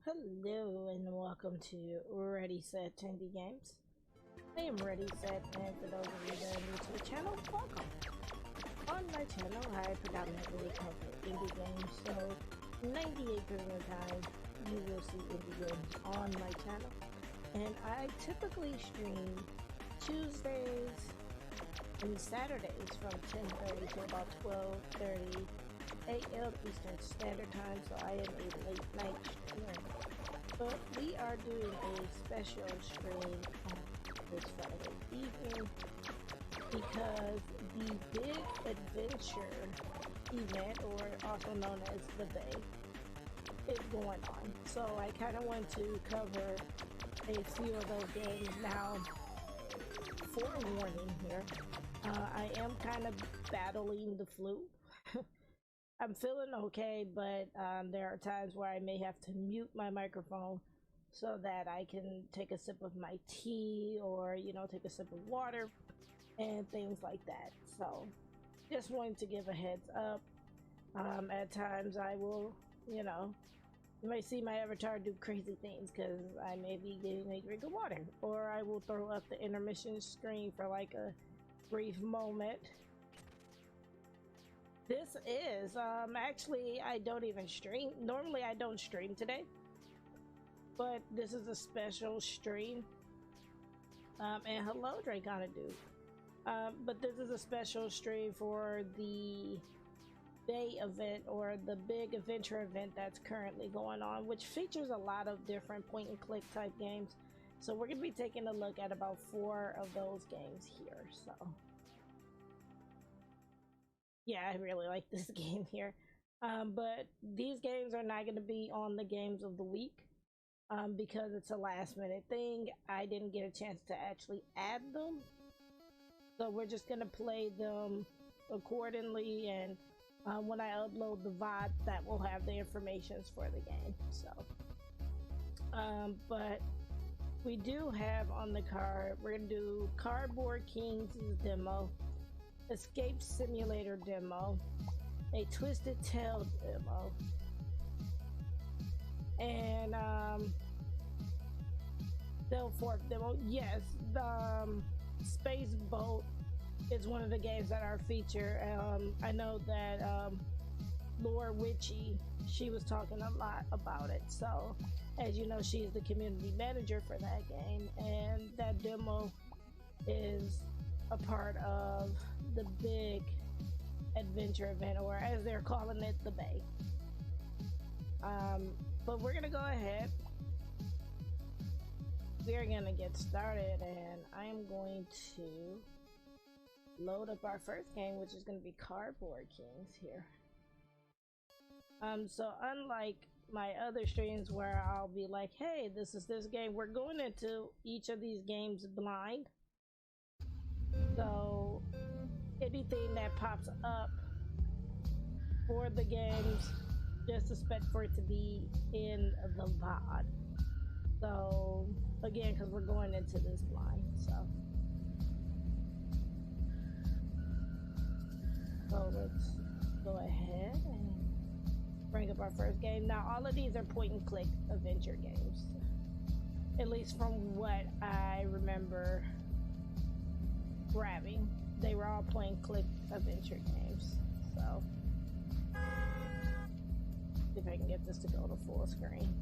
Hello and welcome to Ready Set Indie Games. I am Ready Set, and for those of you that are new to the channel, welcome. On my channel, I predominantly cover indie games, so 98% of the time you will see indie games on my channel. And I typically stream Tuesdays and Saturdays from 10:30 to about 12:30 a.m. Eastern Standard Time, so I am a late night streamer. But we are doing a special stream on this Friday evening because the Big Adventure event, or also known as the Bay, is going on. So I kind of want to cover a few of those games. Now, forewarning here, I am kind of battling the flu. I'm feeling okay, but there are times where I may have to mute my microphone so that I can take a sip of my tea or, you know, take a sip of water and things like that. So just wanted to give a heads up. At times I will, you know, you may see my avatar do crazy things because I may be getting a drink of water, or I will throw up the intermission screen for like a brief moment. This is actually, I don't even stream. Normally I don't stream today, but this is a special stream. And hello Dracona Dude. But this is a special stream for the Bay event, or the Big Adventure event that's currently going on, which features a lot of different point and click type games. So we're gonna be taking a look at about 4 of those games here. So yeah, I really like this game here. But these games are not going to be on the games of the week because it's a last minute thing. I didn't get a chance to actually add them, so we're just going to play them accordingly, and when I upload the VOD, that will have the informations for the game. So but we do have on the card, we're going to do Kardboard Kings demo, Escape Simulator demo, a Twisted Tail demo, and Delphork demo. Yes, the Space Boat is one of the games that are featured. I know that Laura Witchy, she was talking a lot about it. So, as you know, she's the community manager for that game, and that demo is a part of the Big Adventure event, or as they're calling it, the Bay. But we're gonna go ahead. We're gonna get started, and I am going to load up our first game, which is gonna be Kardboard Kings here. So unlike my other streams where I'll be like, hey, this is this game, we're going into each of these games blind. So anything that pops up for the games, just expect for it to be in the VOD. So again, because we're going into this blind, so let's go ahead and bring up our first game. Now all of these are point and click adventure games, at least from what I remember grabbing. They were all point and click adventure games. So if I can get this to go to full screen.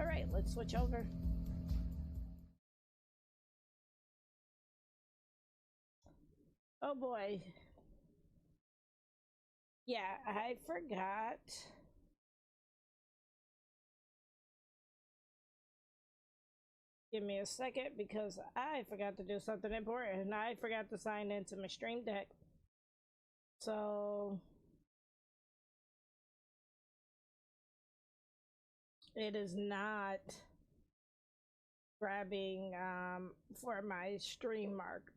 All right, let's switch over. Oh boy. Yeah, I forgot. Give me a second because I forgot to do something important, and I forgot to sign into my Stream Deck. So it is not grabbing for my stream mark.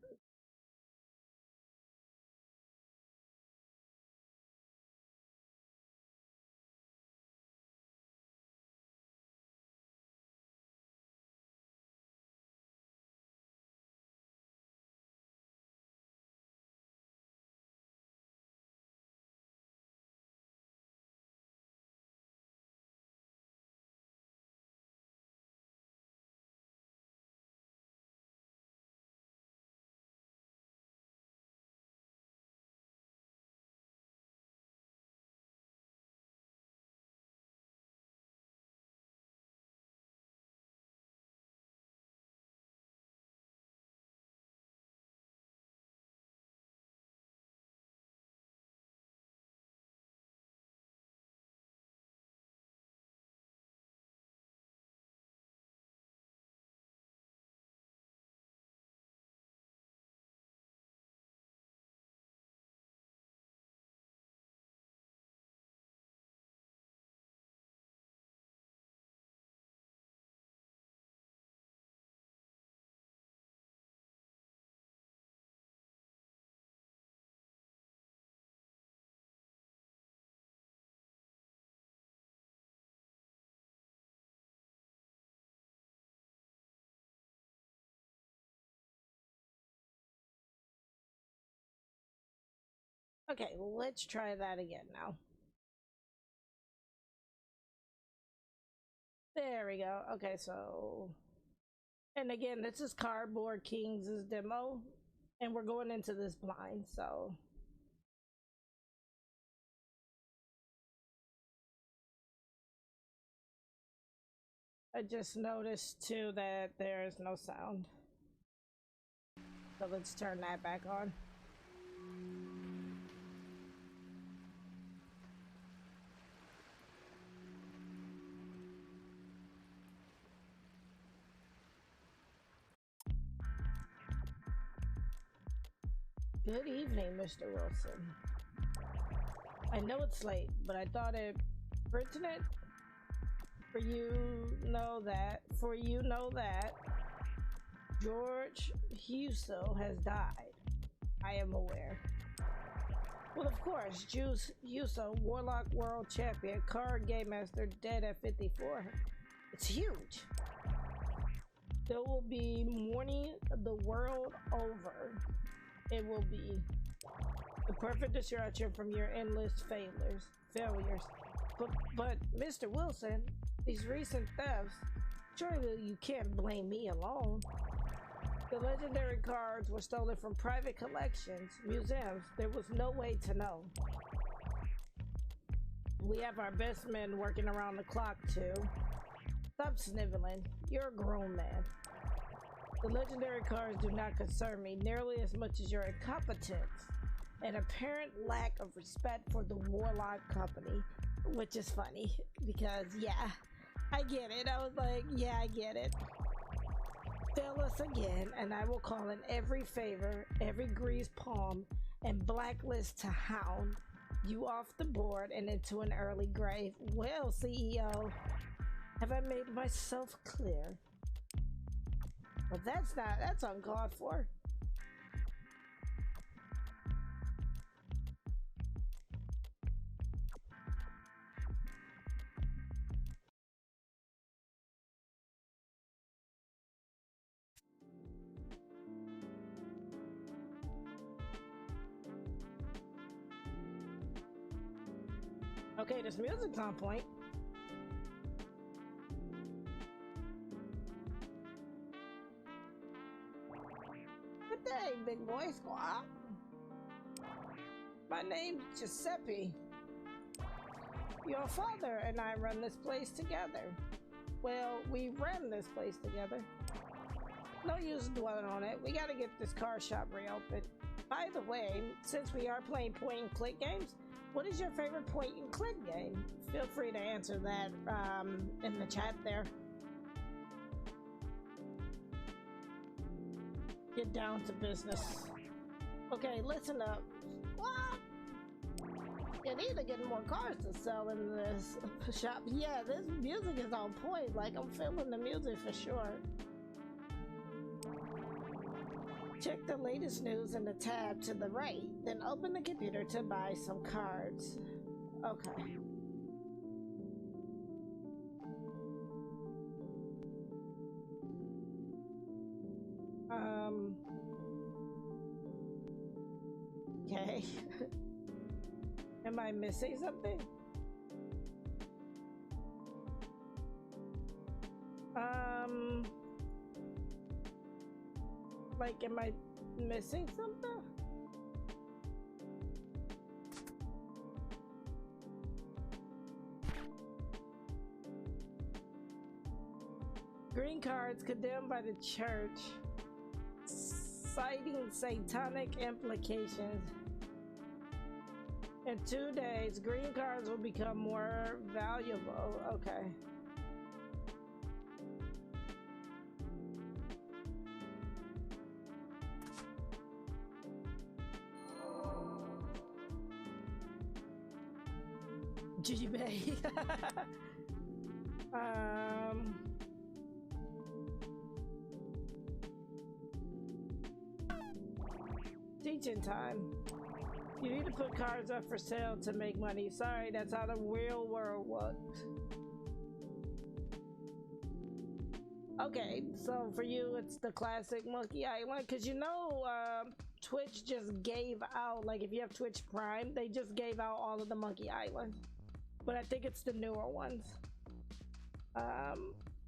Okay, let's try that again now. There we go. Okay, so... And again, this is Kardboard Kings' demo. And we're going into this blind, so... I just noticed too that there is no sound. So let's turn that back on. Good evening, Mr. Wilson. I know it's late, but I thought it pertinent for you know that George Huso has died. I am aware. Well, of course, Huso, Warlock World Champion, Card Game Master, dead at 54. It's huge. There will be mourning the world over. It will be the perfect distraction from your endless failures. But Mr. Wilson, these recent thefts, surely you can't blame me alone. The legendary cards were stolen from private collections, museums. There was no way to know. We have our best men working around the clock too. Stop sniveling. You're a grown man. The legendary cards do not concern me nearly as much as your incompetence and apparent lack of respect for the Warlock Company, which is funny because, yeah, I get it. I was like, yeah, I get it. Fail us again, and I will call in every favor, every greased palm, and blacklist to hound you off the board and into an early grave. Well, CEO, have I made myself clear? But that's uncalled for. Okay, this music's on point. Good day, big boy squad. My name's Giuseppe. Your father and I run this place together. Well, we ran this place together. No use dwelling on it. We gotta get this car shop reopened. By the way, since we are playing point-and-click games, what is your favorite point-and-click game? Feel free to answer that in the chat there. Get down to business. Okay, listen up. What? You need to get more cars to sell in this shop. Yeah, this music is on point. Like, I'm feeling the music for sure. Check the latest news in the tab to the right, then open the computer to buy some cards. Okay. Okay. Am I missing something? Like, am I missing something? Green cards condemned by the church, citing satanic implications. In 2 days, green cards will become more valuable. Okay. G-Bay. Teaching time. You need to put cards up for sale to make money. Sorry, that's how the real world works. Okay, so for you, it's the classic Monkey Island, because you know, Twitch just gave out, like if you have Twitch Prime, they just gave out all of the Monkey Island. But I think it's the newer ones.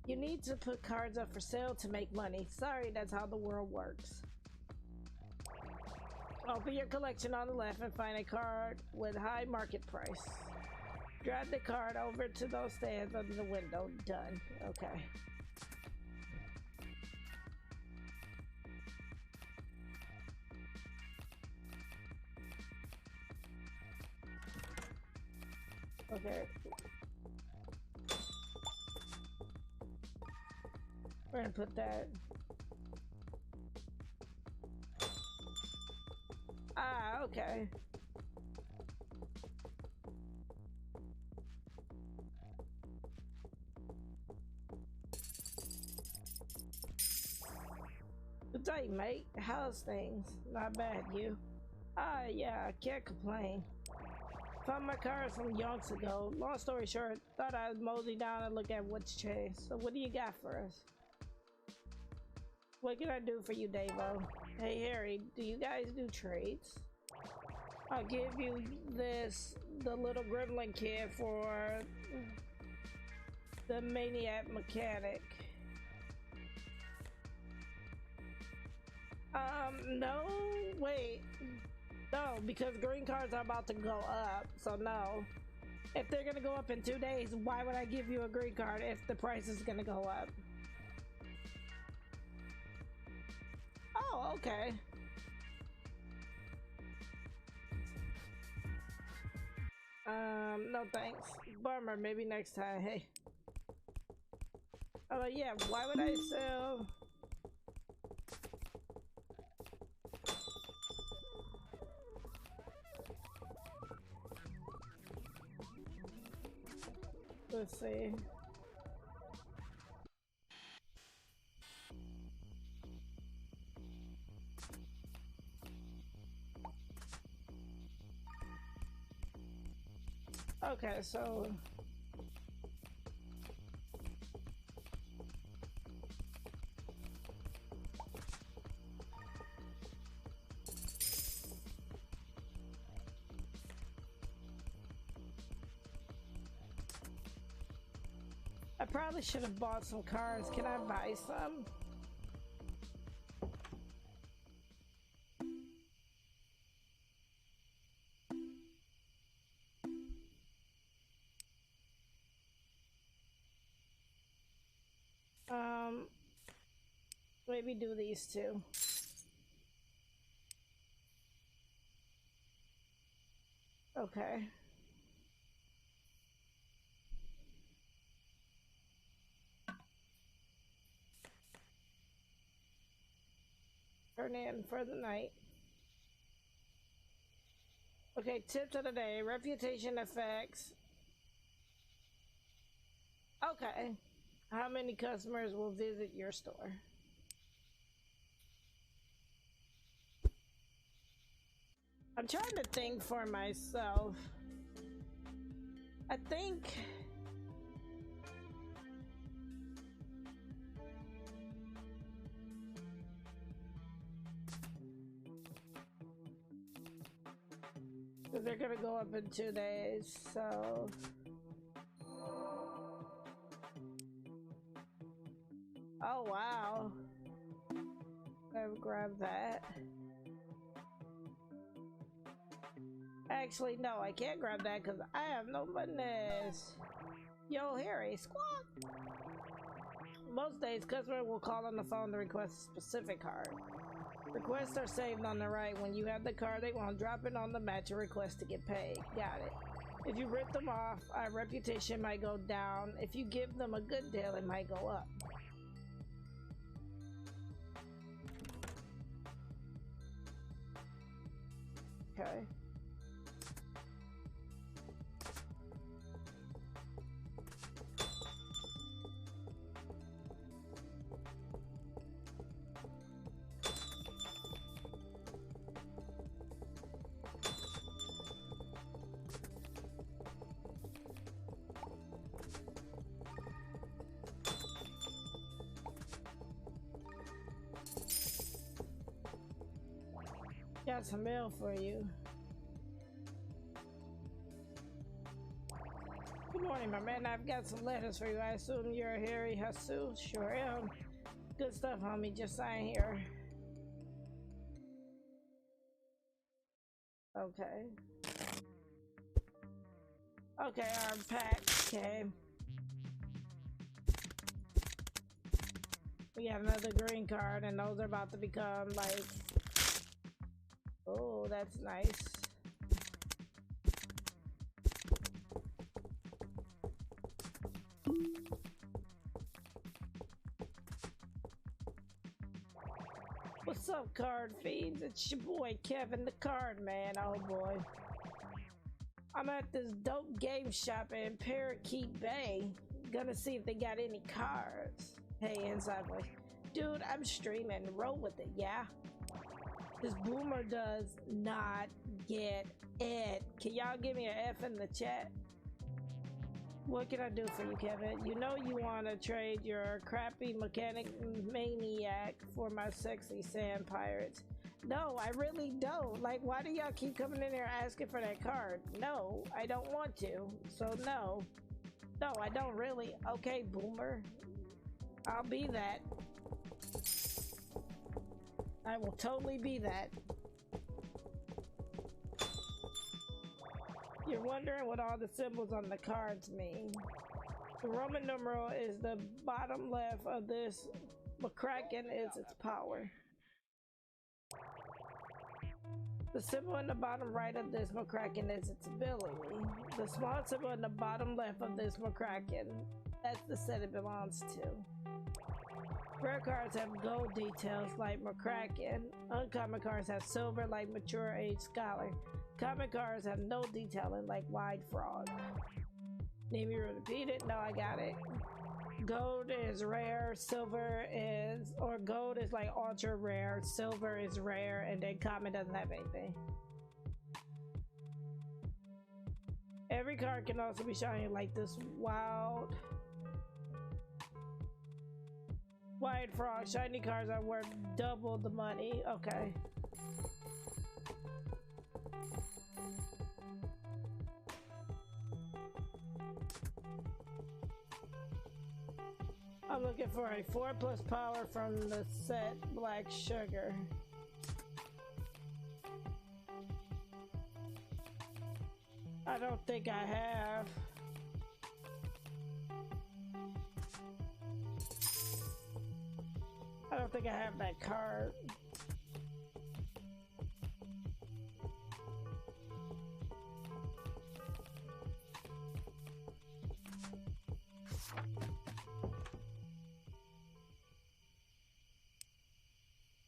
You need to put cards up for sale to make money. Sorry, that's how the world works. Open your collection on the left and find a card with high market price. Drag the card over to those stands under the window. Done. Okay. Okay. We're gonna put that. Ah, okay. Good day, mate. How's things? Not bad, you? Ah, yeah, I can't complain. Found my car some yonks ago. Long story short, thought I'd mosey down and look at what's changed. So what do you got for us? What can I do for you, Davo? Hey, Harry, do you guys do trades? I'll give you this, the little gremlin kit for the maniac mechanic. No, wait. No, because green cards are about to go up, so no. If they're gonna go up in 2 days, why would I give you a green card if the price is gonna go up? Oh, okay. No thanks. Bummer, maybe next time, hey. Oh, yeah, why would I sell... Let's see. Okay, so I probably should have bought some cards. Can I buy some? Maybe do these two. Okay. Turn in for the night. Okay, tips of the day. Reputation effects. Okay. How many customers will visit your store? I'm trying to think for myself. I think... they're gonna go up in 2 days, so... Oh, wow. I'll grab that. Actually, no, I can't grab that because I have no business. Yo, Harry, squawk! Most days, customer will call on the phone to request a specific card. Requests are saved on the right. When you have the card they want, drop it on the mat to request to get paid. Got it. If you rip them off, our reputation might go down. If you give them a good deal, it might go up. Okay. Got some mail for you. Good morning, my man. I've got some letters for you. I assume you're Harry Hasu? Sure am. Good stuff, homie. Just sign here. Okay. Okay, our pack came. We got another green card, and those are about to become like... Oh, that's nice. What's up, card fiends? It's your boy Kevin the Card Man. Oh boy. I'm at this dope game shop in Parakeet Bay. Gonna see if they got any cards. Hey, inside voice. Dude, I'm streaming. Roll with it, yeah? This boomer does not get it. Can y'all give me an F in the chat? What can I do for you, Kevin? You know you want to trade your crappy mechanic maniac for my sexy sand pirates. No, I really don't. Like, why do y'all keep coming in here asking for that card? No, I don't want to. So no. No, I don't really. Okay, boomer. I'll be that. I will totally be that. You're wondering what all the symbols on the cards mean. The Roman numeral is the bottom left of this. McCracken is its power. The symbol in the bottom right of this McCracken is its ability. The small symbol in the bottom left of this McCracken, that's the set it belongs to. Rare cards have gold details like McCracken. Uncommon cards have silver like Mature Age Scholar. Common cards have no detailing like Wide Frog. Need me to repeat it? No, I got it. Gold is rare, silver is, or gold is like ultra rare, silver is rare, and then common doesn't have anything. Every card can also be shiny like this Wide Frog. Shiny cards are worth double the money. Okay. I'm looking for a 4+ power from the set Black Sugar. I don't think I have. I don't think I have that card.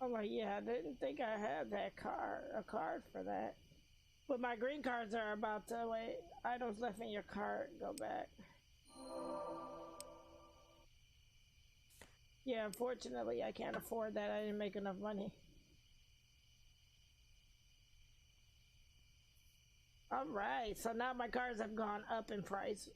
I'm like, yeah, I didn't think I had that card, a card for that. But my green cards are about to wait. Items left in your cart, go back. Yeah, unfortunately, I can't afford that. I didn't make enough money. Alright, so now my cards have gone up in price.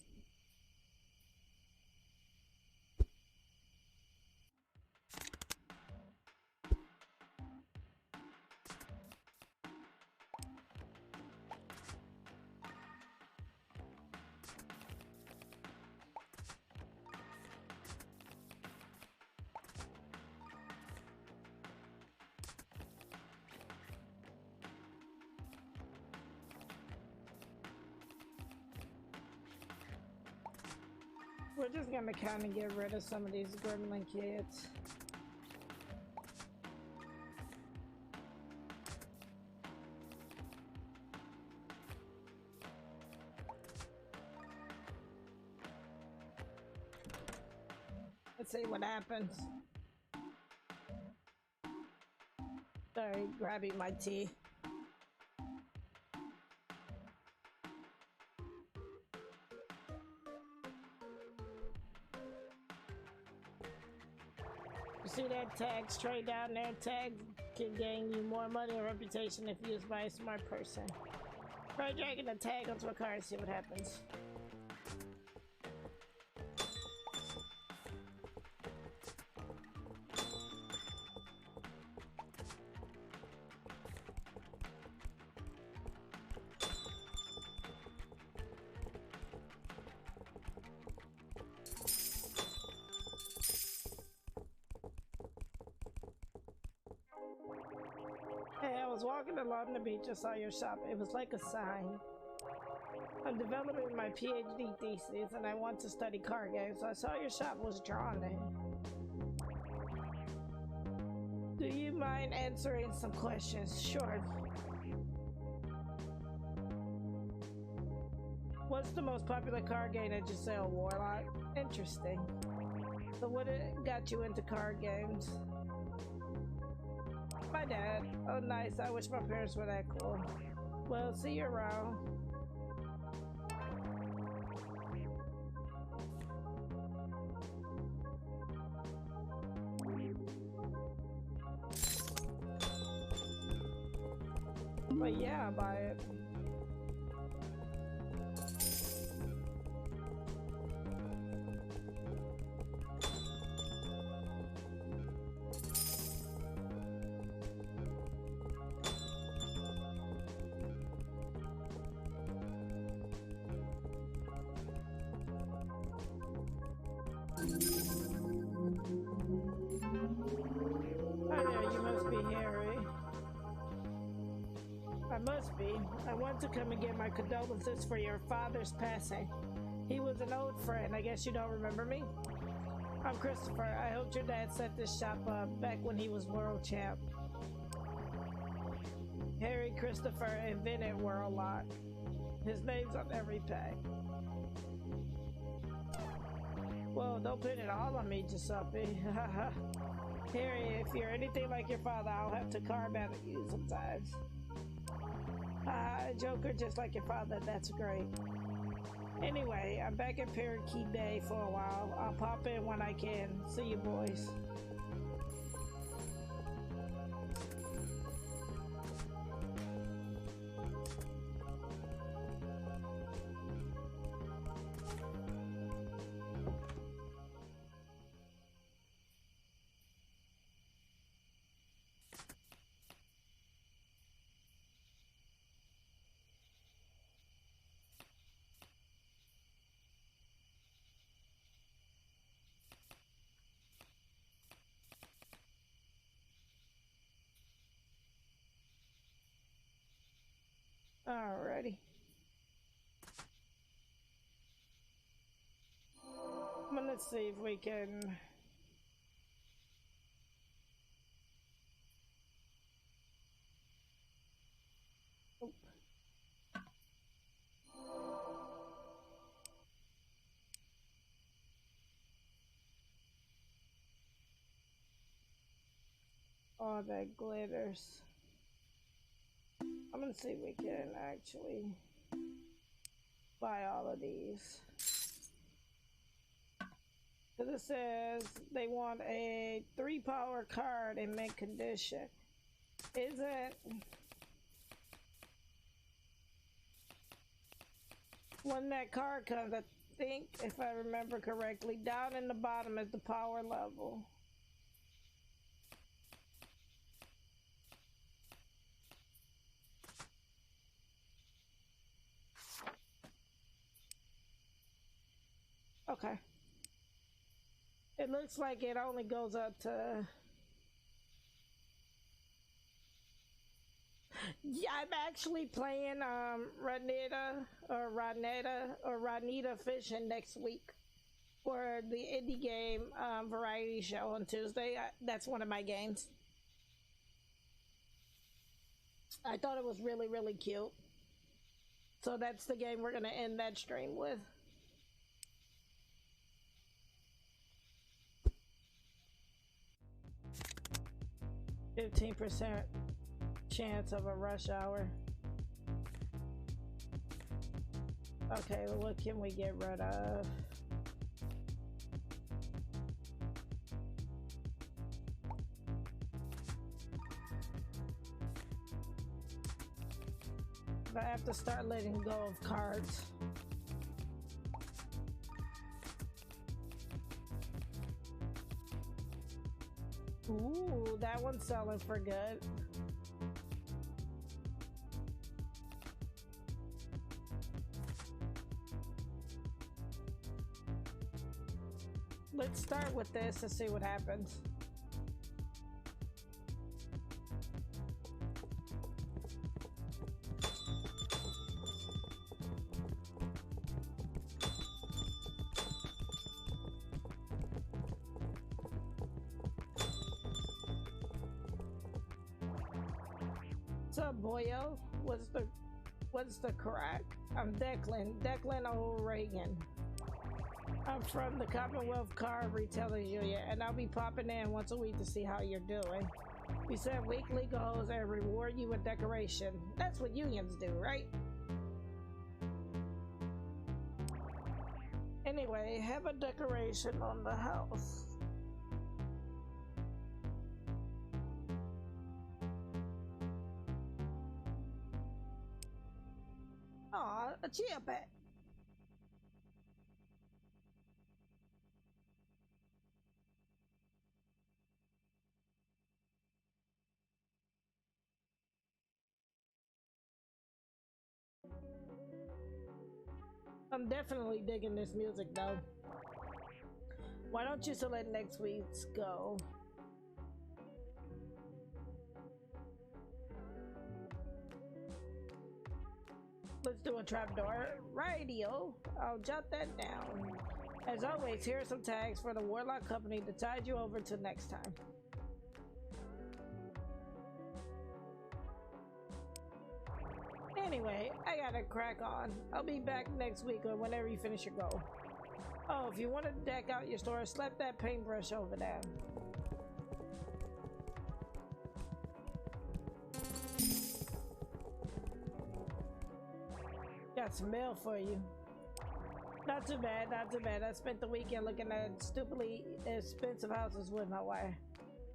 We're just gonna kind of get rid of some of these gremlin kids. Let's see what happens. Sorry, grabbing my tea. See that tag straight down there? Tag can gain you more money or reputation if used by a smart person. Try dragging the tag onto a card and see what happens. was walking along the beach and saw your shop. It was like a sign. I'm developing my PhD thesis and I want to study card games, so I saw your shop was drawn in. Do you mind answering some questions? Sure. What's the most popular card game that you sell, Warlock? Interesting. So what got you into card games? My dad. Oh nice, I wish my parents were that cool. Well, see you around. But yeah, I'll buy it. I want to come and get my condolences for your father's passing. He was an old friend. I guess you don't remember me? I'm Christopher. I hoped your dad set this shop up back when he was world champ. Harry Christopher invented World Lock. His name's on every pack. Whoa, don't put it all on me, Giuseppe. Harry, if you're anything like your father, I'll have to carve out at you sometimes. Joker, just like your father, that's great. Anyway, I'm back at Parakeet Bay for a while. I'll pop in when I can. See you, boys. Alrighty. Let's see if we can... Oop. Oh, that glitters. I'm gonna see if we can actually buy all of these. Because it says they want a 3-power card in mint condition. Isn't... When that card comes, I think, if I remember correctly, down in the bottom is the power level. Okay. It looks like it only goes up to... Yeah, I'm actually playing Ranita Fishing next week for the indie game variety show on Tuesday. That's one of my games. I thought it was really, really cute. So that's the game we're going to end that stream with. 15% chance of a rush hour. Okay, well, what can we get rid of? I have to start letting go of cards. Ooh, that one's selling for good. Let's start with this and see what happens. up, boyo? What's the crack? I'm Declan O'Regan. I'm from the Commonwealth Car Retailers Union, and I'll be popping in once a week to see how you're doing. We set weekly goals and reward you with decoration. That's what unions do, right? Anyway, have a decoration on the house. Aw, a chia pet. I'm definitely digging this music though. Why don't you select next week's go? Let's do a trapdoor. Radio. I'll jot that down. As always, here are some tags for the Warlock Company to tide you over till next time. Anyway, I gotta crack on. I'll be back next week or whenever you finish your goal. Oh, if you want to deck out your store, slap that paintbrush over there. Got some mail for you. Not too bad, not too bad. I spent the weekend looking at stupidly expensive houses with my wife.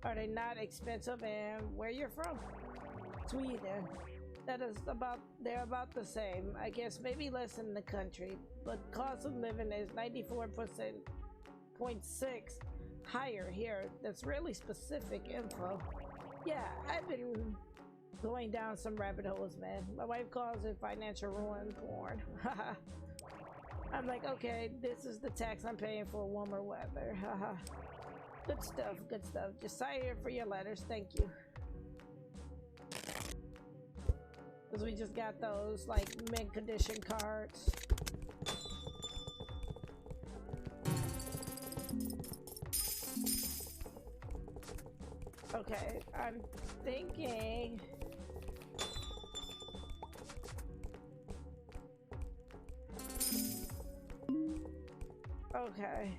Are they not expensive? And where you're from? Sweden. They're about the same. I guess maybe less in the country, but cost of living is 94.6 higher here. That's really specific info. Yeah, I've been going down some rabbit holes, man. My wife calls it financial ruin porn. I'm like, okay, this is the tax I'm paying for warmer weather. Good stuff, good stuff. Just sign here for your letters. Thank you. Because we just got those, like, mint condition cards. Okay, I'm thinking... Okay.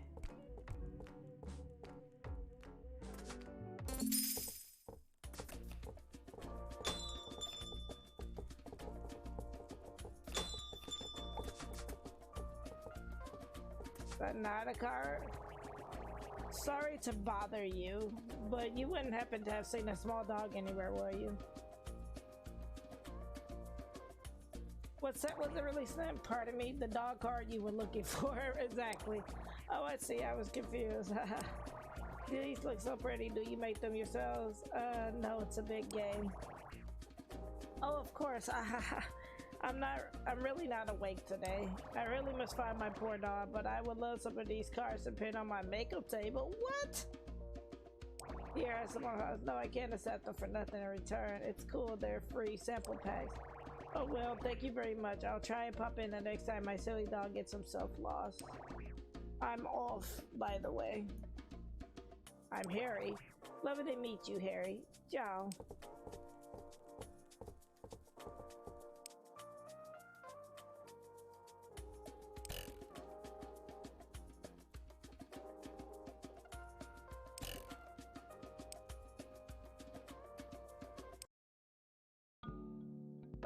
But not a card. Sorry to bother you, but you wouldn't happen to have seen a small dog anywhere, will you? What's that? Was it really slim? Pardon me, the dog card you were looking for. Exactly. Oh, I see. I was confused. These look so pretty. Do you make them yourselves? No, it's a big game. Oh, of course. I'm really not awake today. I really must find my poor dog, but I would love some of these cards to put on my makeup table. What? Here, I suppose. No, I can't accept them for nothing in return. It's cool. They're free sample packs. Oh, well, thank you very much. I'll try and pop in the next time my silly dog gets himself lost. I'm off, by the way. I'm Harry. Lovely to meet you, Harry. Ciao.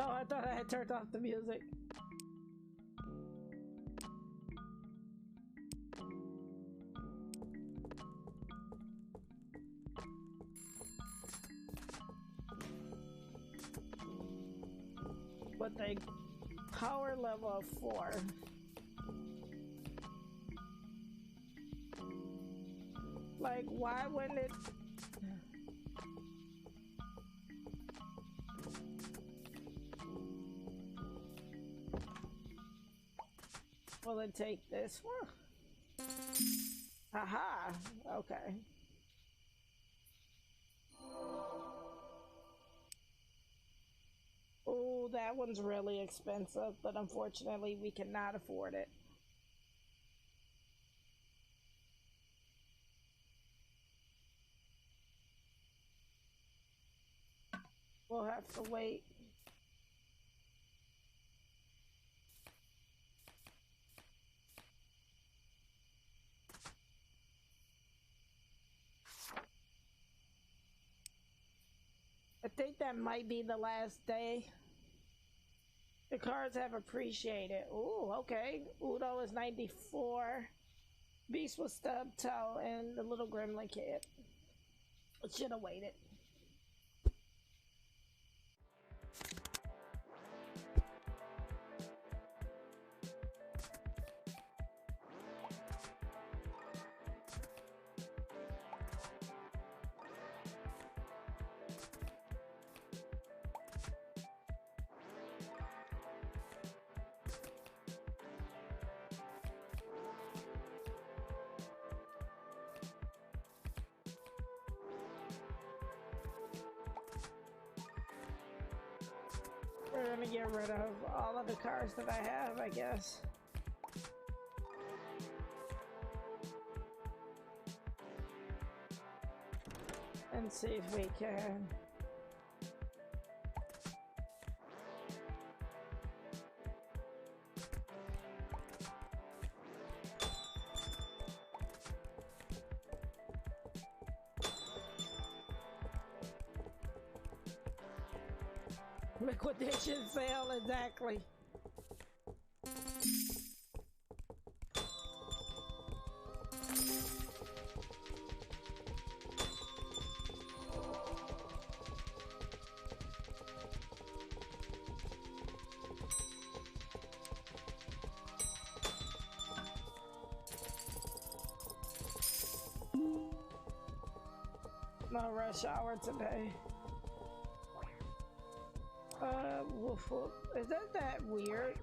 Oh, I thought I had turned off the music. But they power level of 4. Like, why wouldn't it? Will it take this one? Aha! Okay. Oh, that one's really expensive, but unfortunately we cannot afford it. We'll have to wait. think that might be the last day. The cards have appreciated. Ooh, okay. Udo is 94. Beast was stubbed toe, and the little gremlin kid. It should have waited. We're gonna get rid of all of the cards that I have, I guess. And see if we can. Liquidation sale, exactly. No rush hour today. Woof woof. Is that weird?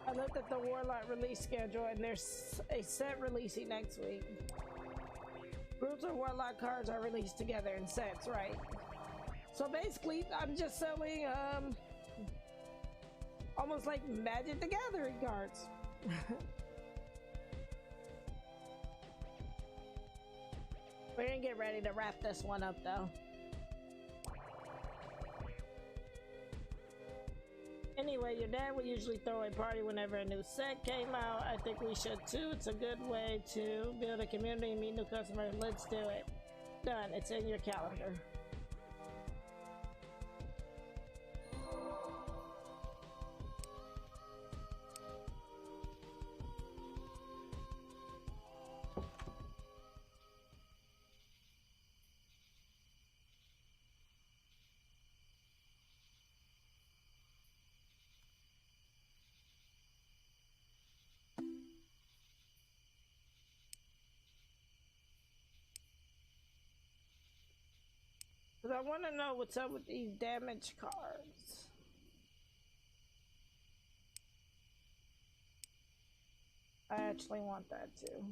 I looked at the Warlock release schedule and there's a set releasing next week. Groups of Warlock cards are released together in sets, right? So basically, I'm just selling, almost like Magic the Gathering cards. We're gonna get ready to wrap this one up though. Anyway, your dad would usually throw a party whenever a new set came out. I think we should too. It's a good way to build a community and meet new customers. Let's do it. Done. It's in your calendar. Because I want to know what's up with these damage cards. I actually want that too.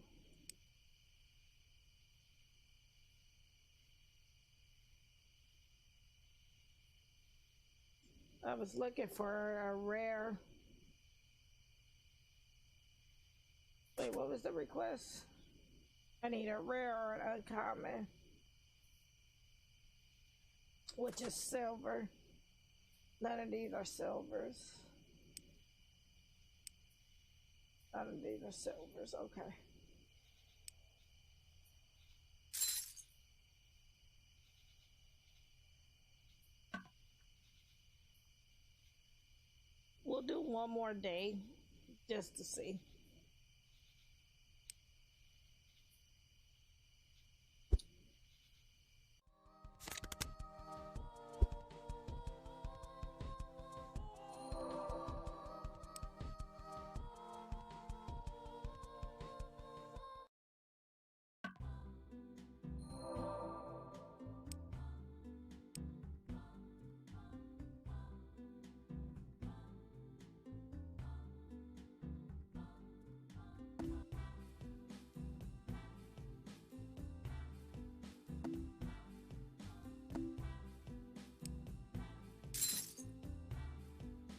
I was looking for a rare. Wait, what was the request? I need a rare or an uncommon. Which is silver. None of these are silvers. None of these are silvers, okay. We'll do one more day just to see.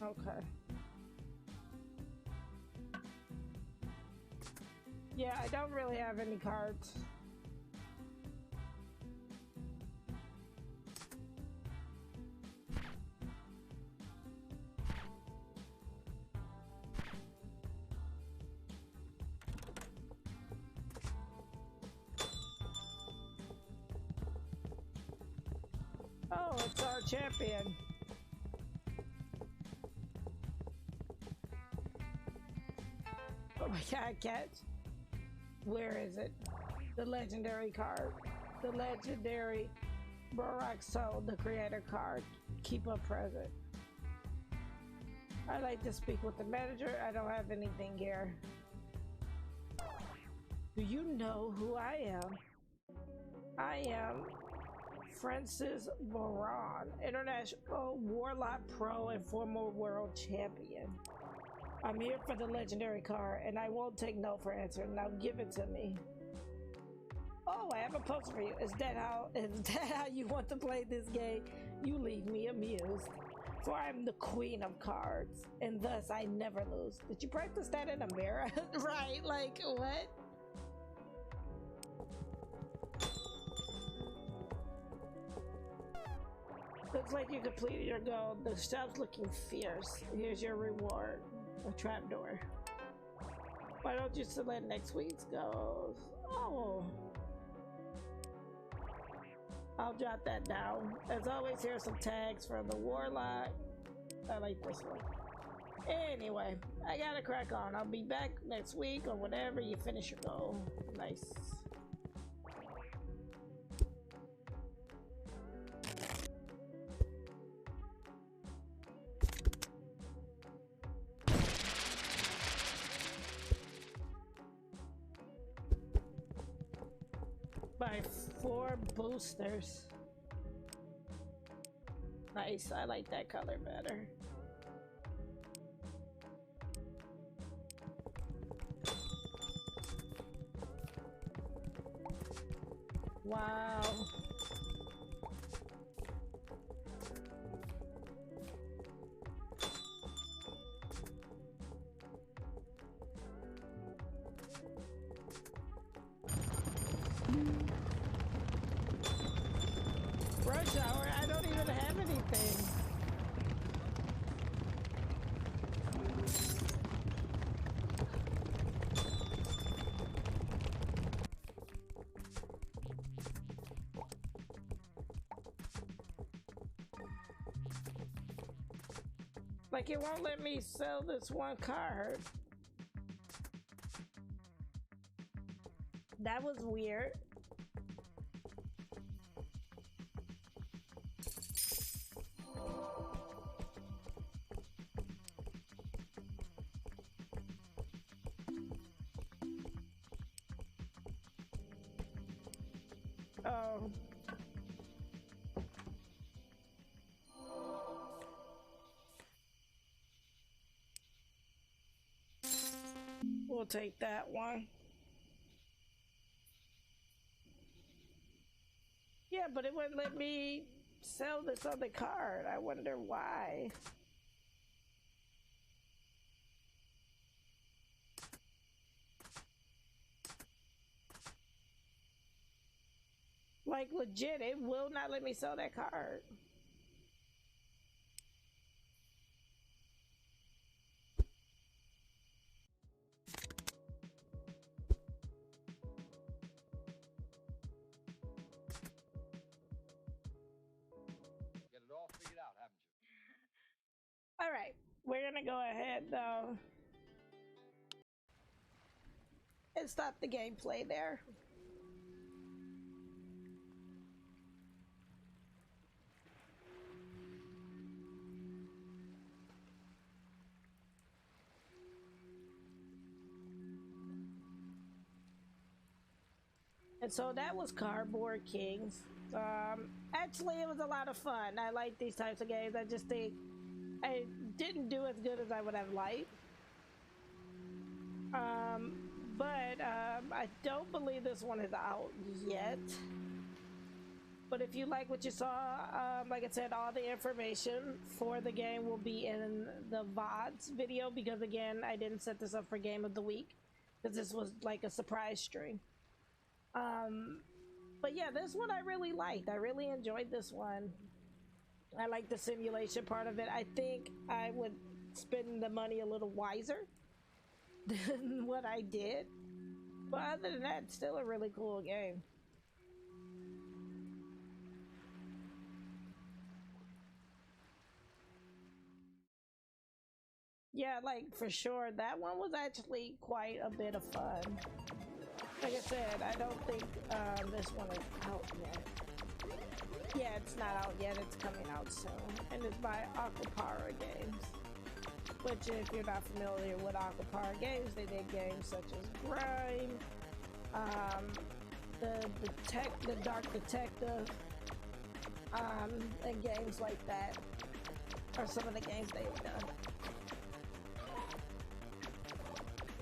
Okay. Yeah, I don't really have any cards. Oh, it's our champion. Oh my god, catch. Where is it? The legendary card. The legendary Barack Soul, the creator card. Keep up present. I'd like to speak with the manager. I don't have anything here. Do you know who I am? I am Francis Moran, International Warlock Pro and former World Champion. I'm here for the legendary card, and I won't take no for answer. Now give it to me. Oh, I have a post for you. Is that how you want to play this game? You leave me amused. For I'm the queen of cards, and thus I never lose. Did you practice that in a mirror? Right, like, what? Looks like you completed your goal. The shop's looking fierce. Here's your reward. A trapdoor. Why don't you select next week's goals? Oh. I'll jot that down. As always, here are some tags from the Warlock. I like this one. Anyway, I gotta crack on. I'll be back next week or whenever you finish your goal. Nice. By 4 boosters. Nice, I like that color better. Wow. Rush hour, I don't even have anything. Like, it won't let me sell this one card. That was weird. Oh. We'll take that one. Yeah, but it wouldn't let me sell this other card. I wonder why. Like, legit, it will not let me sell that card. Get it all figured out, haven't you? All right, we're gonna go ahead though and stop the gameplay there. And so that was Kardboard Kings. Actually, it was a lot of fun. I like these types of games. I just think I didn't do as good as I would have liked. But I don't believe this one is out yet. But if you like what you saw, like I said, all the information for the game will be in the VODs video because, again, I didn't set this up for Game of the Week. because this was like a surprise stream. But yeah, this one I really liked. I really enjoyed this one. I like the simulation part of it. I think I would spend the money a little wiser than what I did. But other than that, it's still a really cool game. Yeah, like for sure, that one was actually quite a bit of fun. Like I said, I don't think this one is out yet. Yeah, it's not out yet. It's coming out soon. And it's by Aquapara Games. Which, if you're not familiar with Aquapara Games, they did games such as Grime, the Dark Detective, and games like that are some of the games they've done.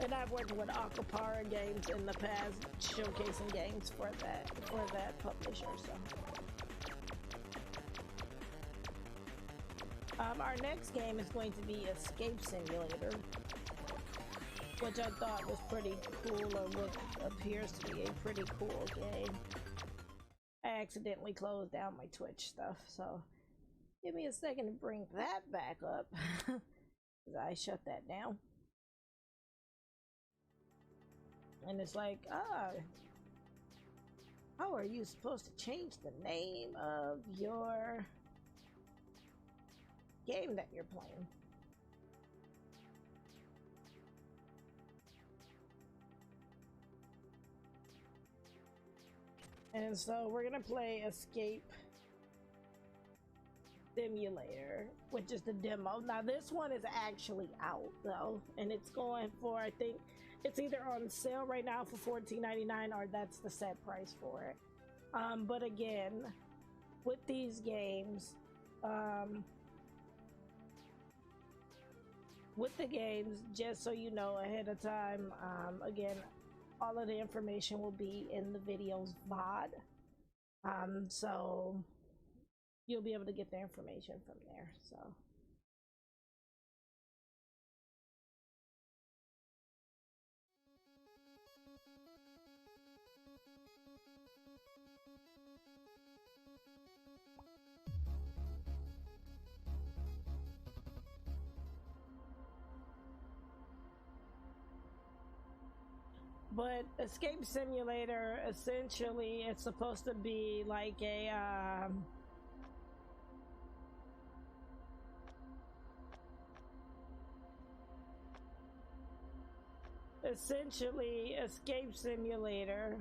And I've worked with Aquapara Games in the past, showcasing games for that publisher. So, our next game is going to be Escape Simulator, which I thought was pretty cool, or what appears to be a pretty cool game. I accidentally closed down my Twitch stuff, so give me a second to bring that back up. I shut that down. And it's like, how are you supposed to change the name of your game that you're playing? And so we're gonna play Escape Simulator, which is the demo. Now this one is actually out though, and it's going for, I think it's either on sale right now for $14.99 or that's the set price for it. But again, with these games, with the games, just so you know ahead of time, again, all of the information will be in the video's VOD. So you'll be able to get the information from there. So but Escape Simulator, essentially, it's supposed to be like a essentially Escape Simulator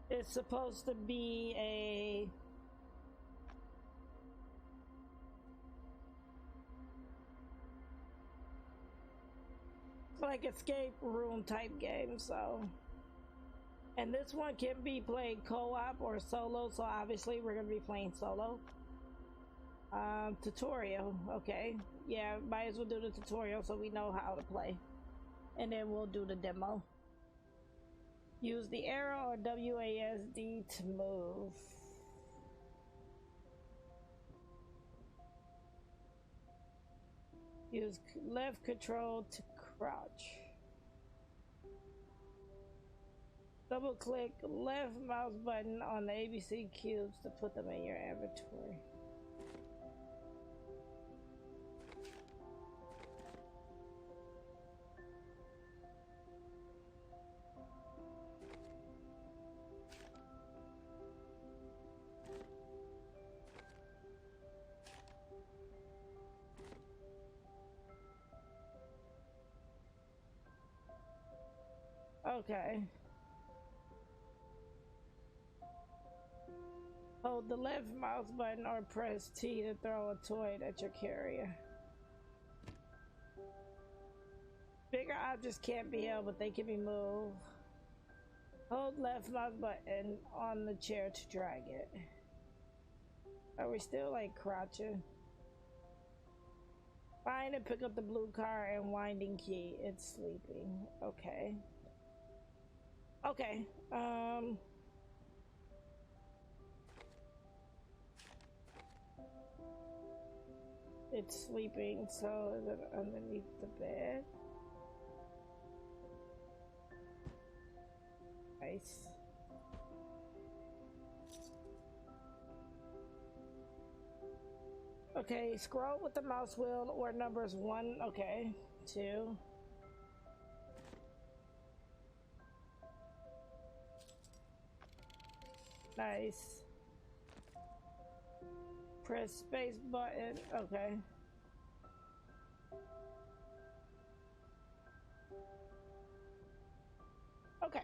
is supposed to be a like escape room type game. So, and this one can be played co-op or solo, so obviously we're gonna be playing solo. Tutorial, okay, yeah, might as well do the tutorial so we know how to play, and then we'll do the demo. Use the arrow or WASD to move. Use left control to crouch. Double click left mouse button on the ABC cubes to put them in your inventory. Okay. Hold the left mouse button or press T to throw a toy at your carrier. Bigger objects can't be held, but they can be moved. Hold left mouse button on the chair to drag it. Are we still like crouching? Find and pick up the blue car and winding key. It's sleeping. Okay. Okay. It's sleeping, so is it underneath the bed? Nice. Okay, scroll with the mouse wheel or numbers 1, okay, 2. Nice. Press space button, okay. Okay.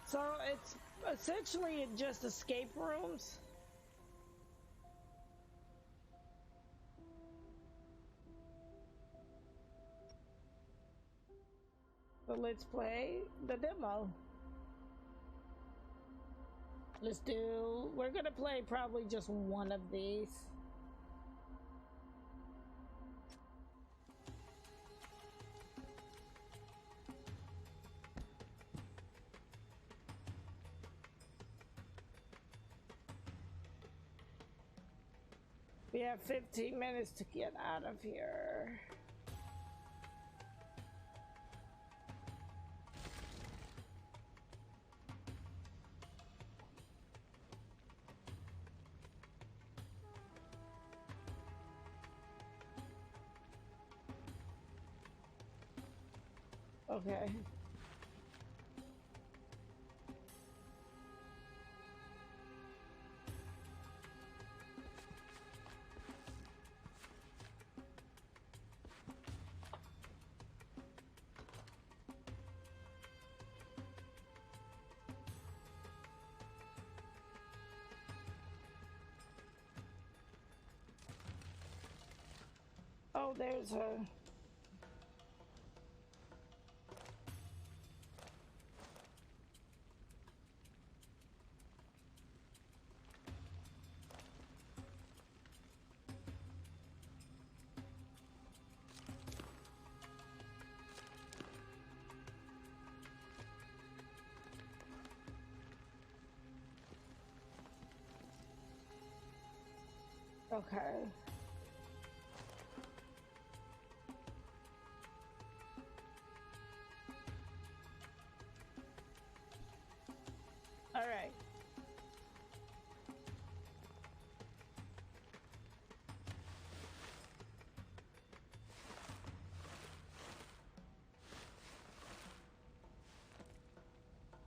So it's essentially just escape rooms. So let's play the demo. We're gonna play probably just one of these. We have 15 minutes to get out of here. Okay. Oh, there's a... Okay. All right.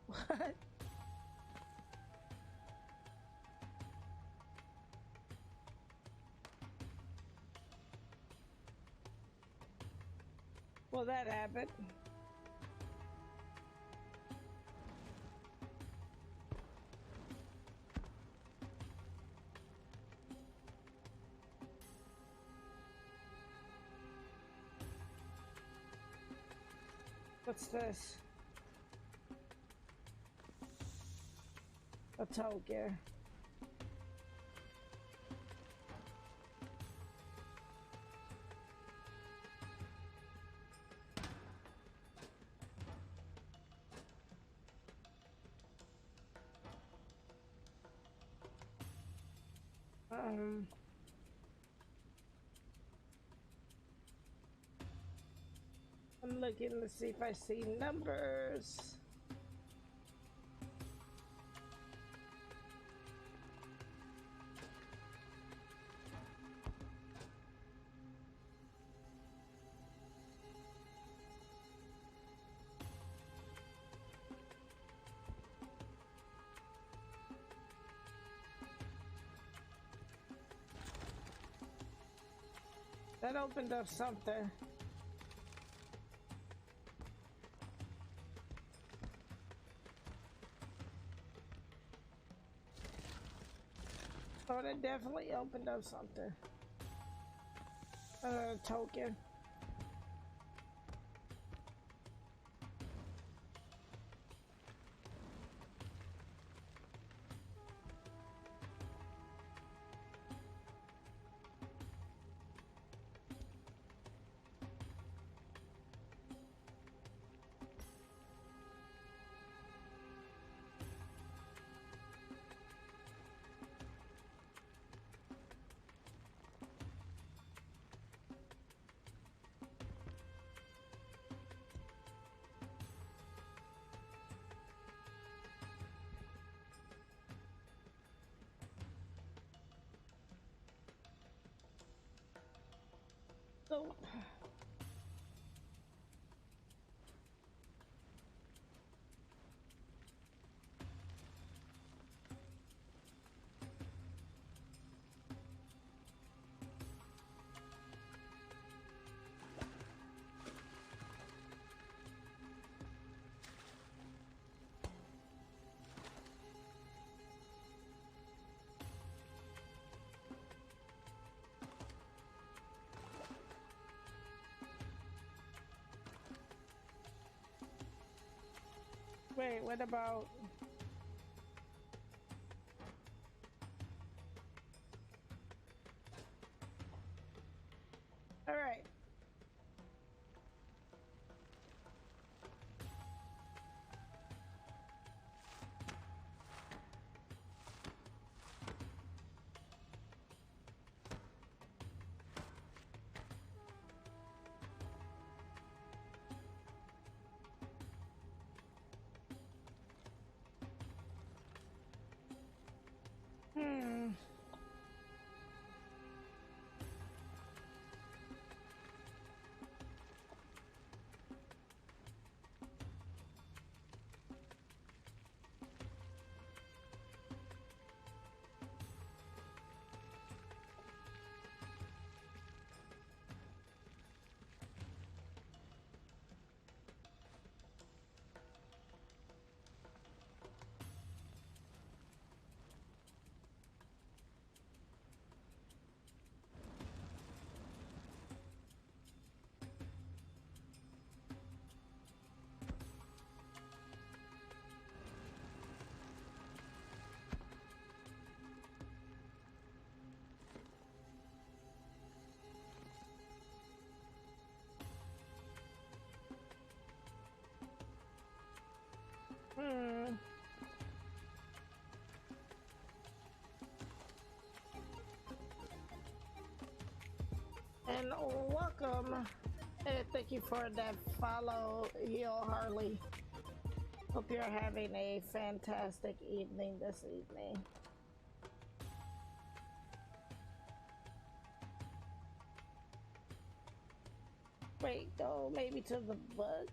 What? Well, that happened. What's this? A token. I'm looking to see if I see numbers. That opened up something. Oh, that definitely opened up something. Another token. So wait, what about... All right. Hmm. Hmm. And welcome. And thank you for that follow, Heal Harley. Hope you're having a fantastic evening this evening. Wait, go maybe to the book.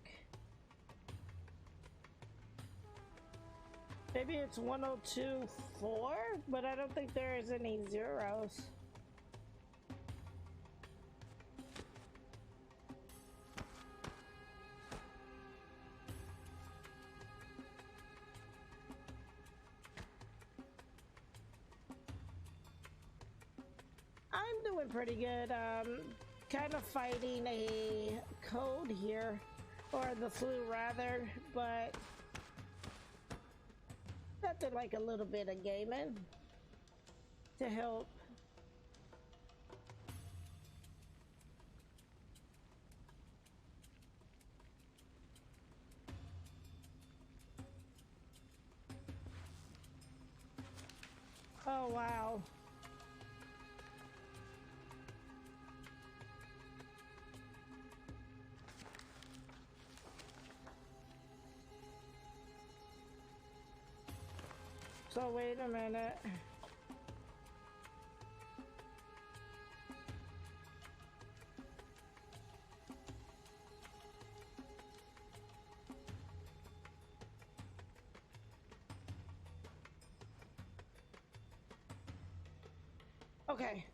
Maybe it's 102.4, but I don't think there is any zeros. I'm doing pretty good. Kind of fighting a cold here, or the flu rather, but nothing like a little bit of gaming to help. Oh wow. So wait a minute. Okay.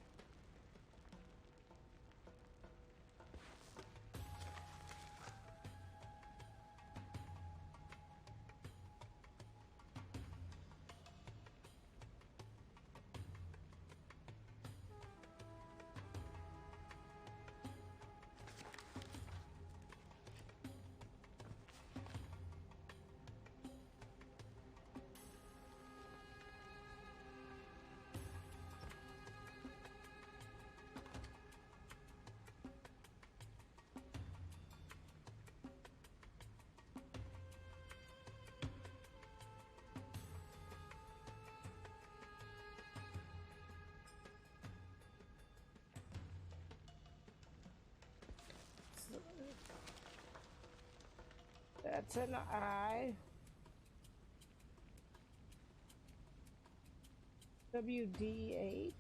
That's an I. WDH.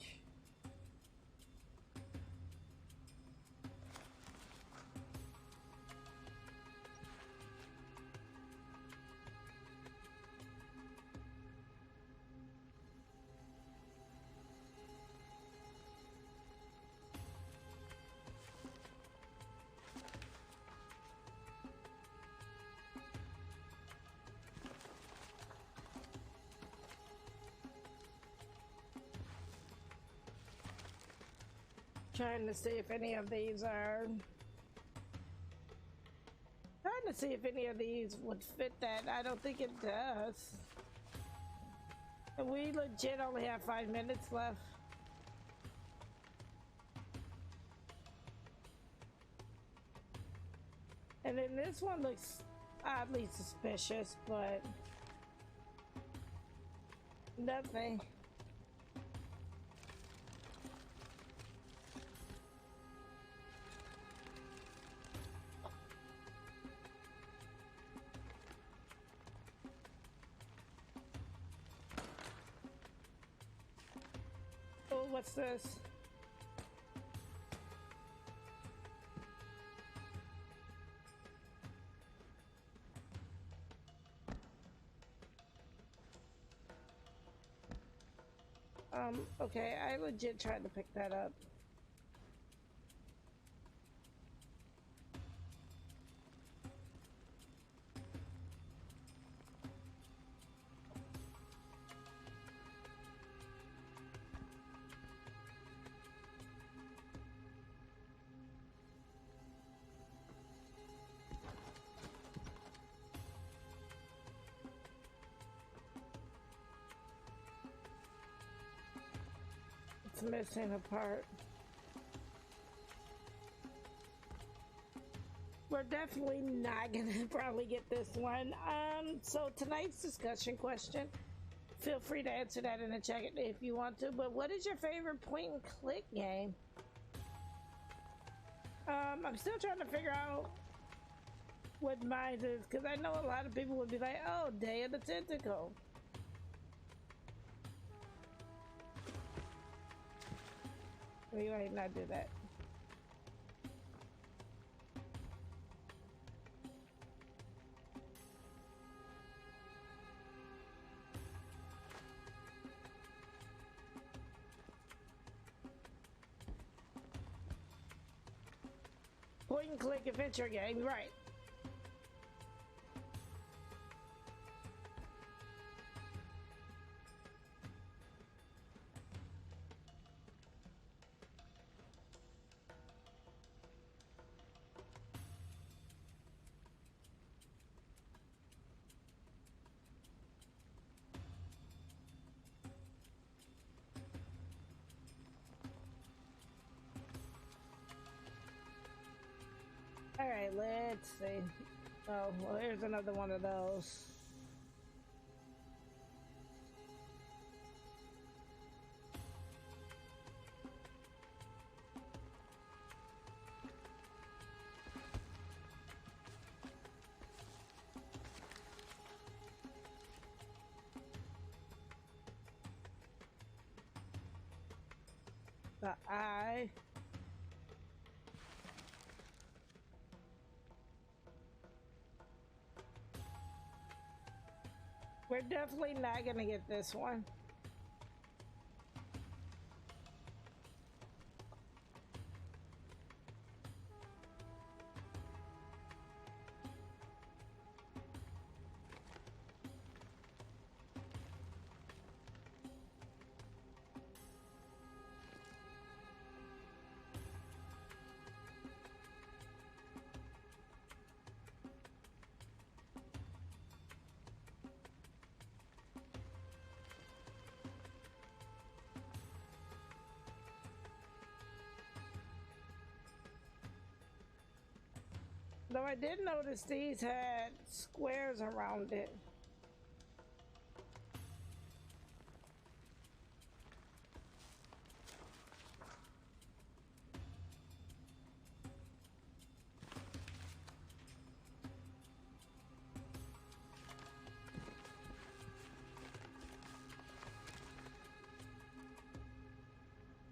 Trying to see if any of these are. Trying to see if any of these would fit that. I don't think it does. And we legit only have 5 minutes left. And then this one looks oddly suspicious, but nothing. Oh, what's this? Okay, I legit tried to pick that up. It's missing a part. We're definitely not gonna probably get this one. So tonight's discussion question, feel free to answer that in the chat if you want to, but what is your favorite point and click game? I'm still trying to figure out what mine is, because I know a lot of people would be like, oh, Day of the Tentacle. We might not do that. Point and click adventure game, right? Alright, let's see. Oh, well, here's another one of those. The eye. We're definitely not gonna get this one. Though I did notice these had squares around it.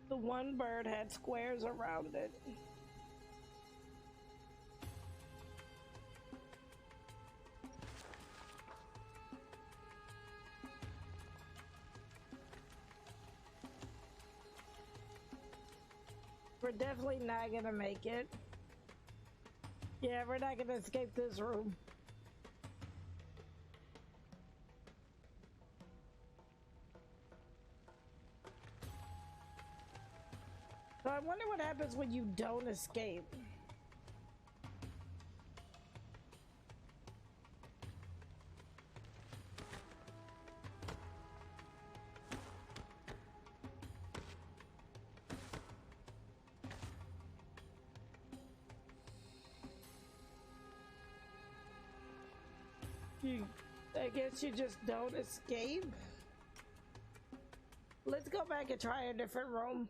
The one bird had squares around it. We're definitely not gonna make it. Yeah, we're not gonna escape this room. So I wonder what happens when you don't escape. I guess you just don't escape. Let's go back and try a different room.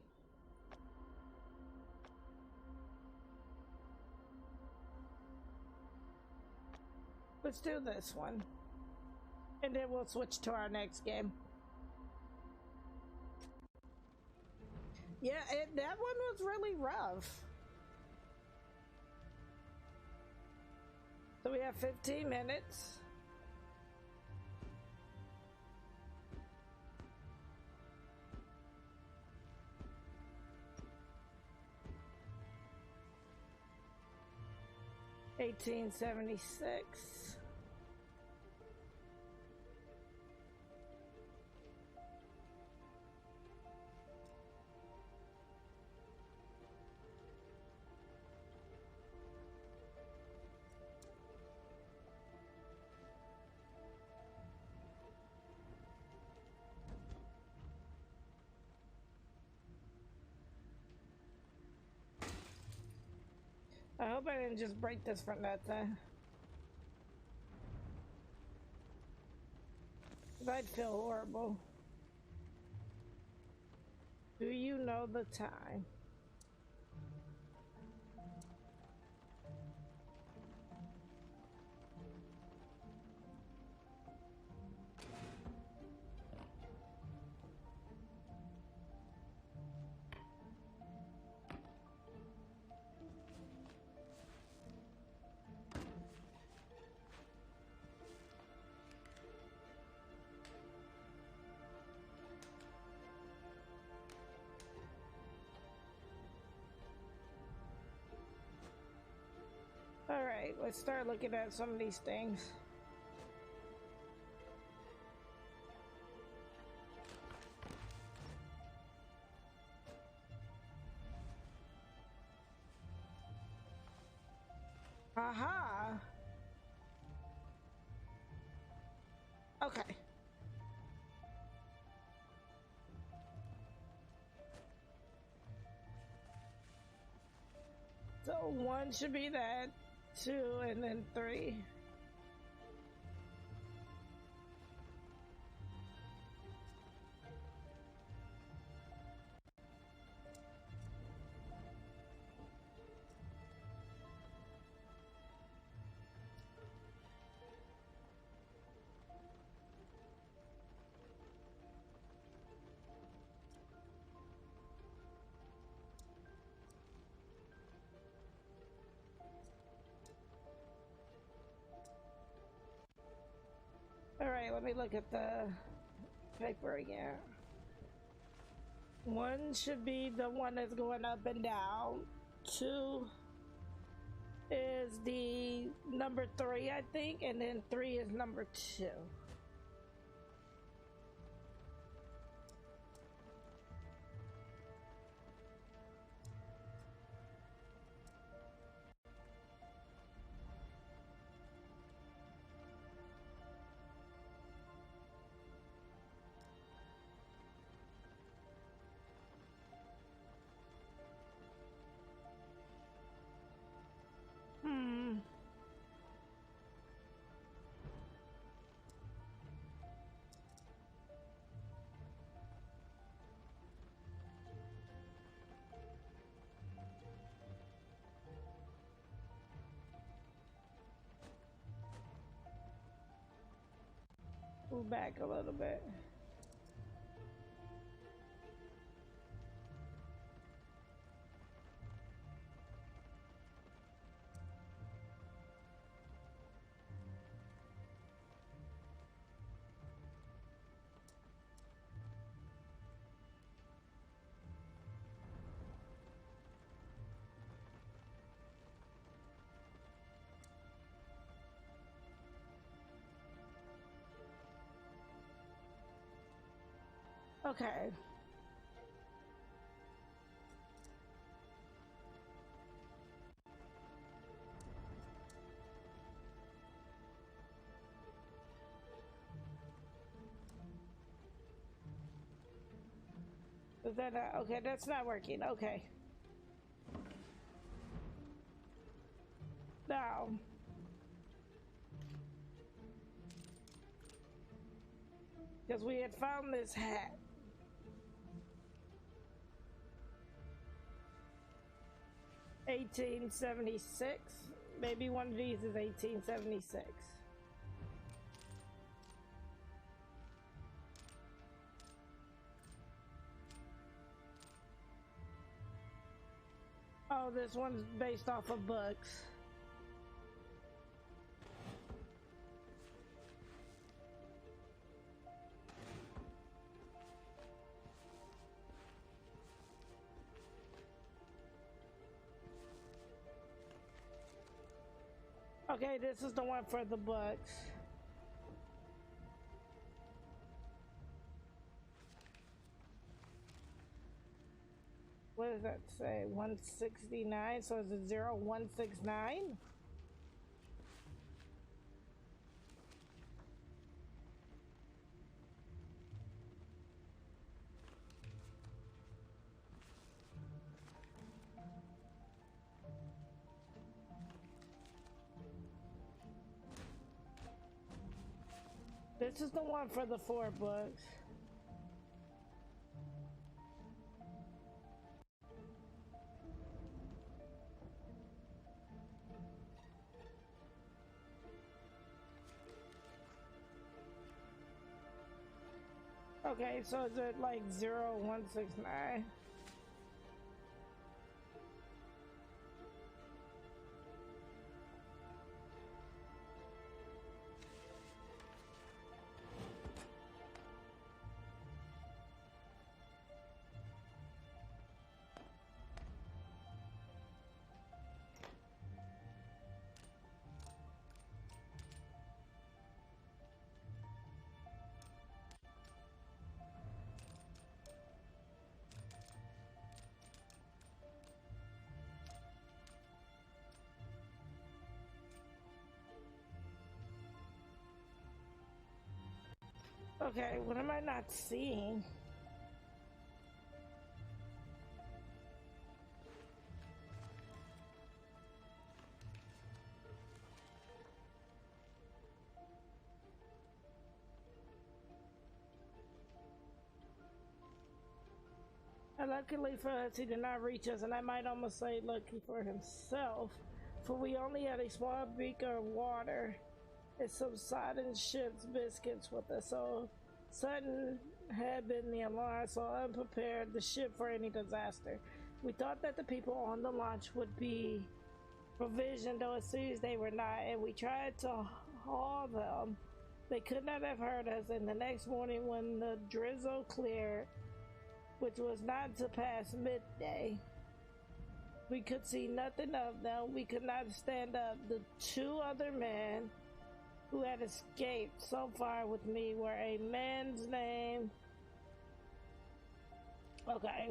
Let's do this one. And then we'll switch to our next game. Yeah, that one was really rough. So we have 15 minutes. $18.76. I hope I didn't just break this from that thing. I'd feel horrible. Do you know the time? All right, let's start looking at some of these things. Aha. Okay. So 1 should be that, 2, and then 3. All right, let me look at the paper again. 1 should be the one that's going up and down. 2 is the number 3, I think, and then 3 is number 2. Move back a little bit. Okay. Is that not, okay, that's not working. Okay. Now. Because we had found this hat. $18.76. Maybe one of these is $18.76. Oh, this one's based off of books. Okay, this is the one for the books. What does that say? 169? So is it 0169? This is the one for the 4 books. Okay, so is it like 0169? Okay, what am I not seeing? Luckily for us, he did not reach us, and I might almost say lucky for himself, for we only had a small beaker of water and some sodden ship's biscuits with us, so sudden had been the alarm, so unprepared the ship for any disaster. We thought that the people on the launch would be provisioned, though it seems they were not, and we tried to haul them. They could not have heard us, and the next morning when the drizzle cleared, which was not to pass midday, we could see nothing of them. We could not stand up. The 2 other men who had escaped so far with me were a man's name. Okay.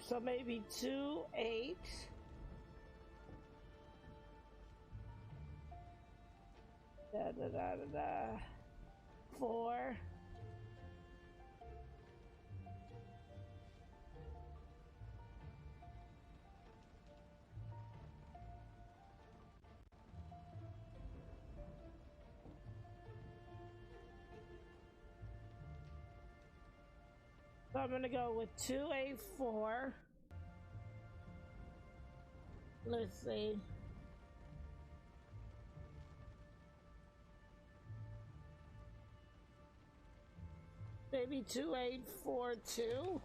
So maybe 2-8. Da da da da da. 4. So I'm gonna go with 2-8-4. Let's see. Maybe 2-8-4-2.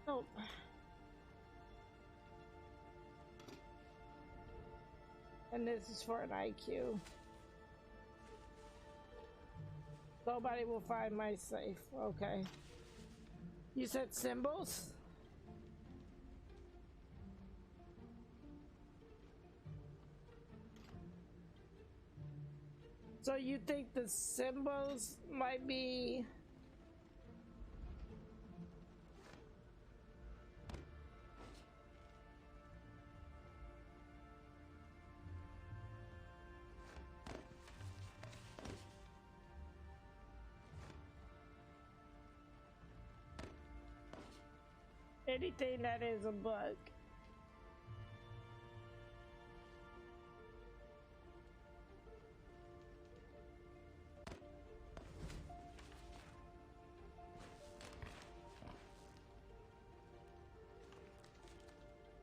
Oh. And this is for an IQ. Nobody will find my safe. Okay. You said symbols? So you think the symbols might be... anything that is a bug.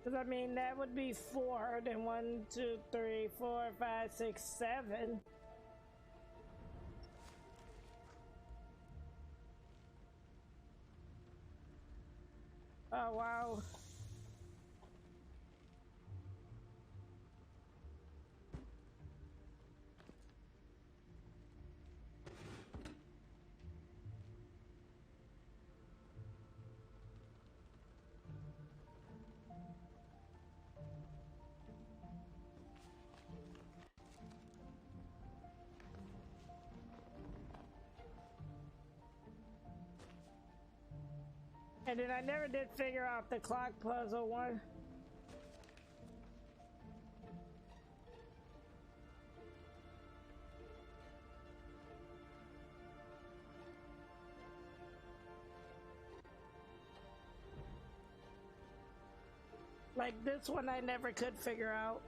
Because I mean, that would be 4, then 1, 2, 3, 4, 5, 6, 7. Oh, wow. And then I never did figure out the clock puzzle one. Like this one I never could figure out.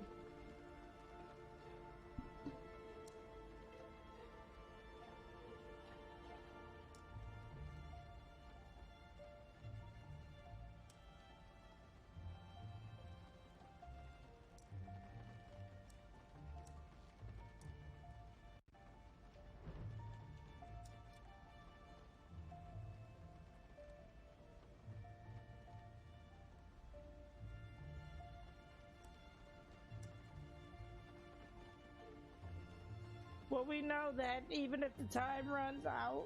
Well, we know that even if the time runs out,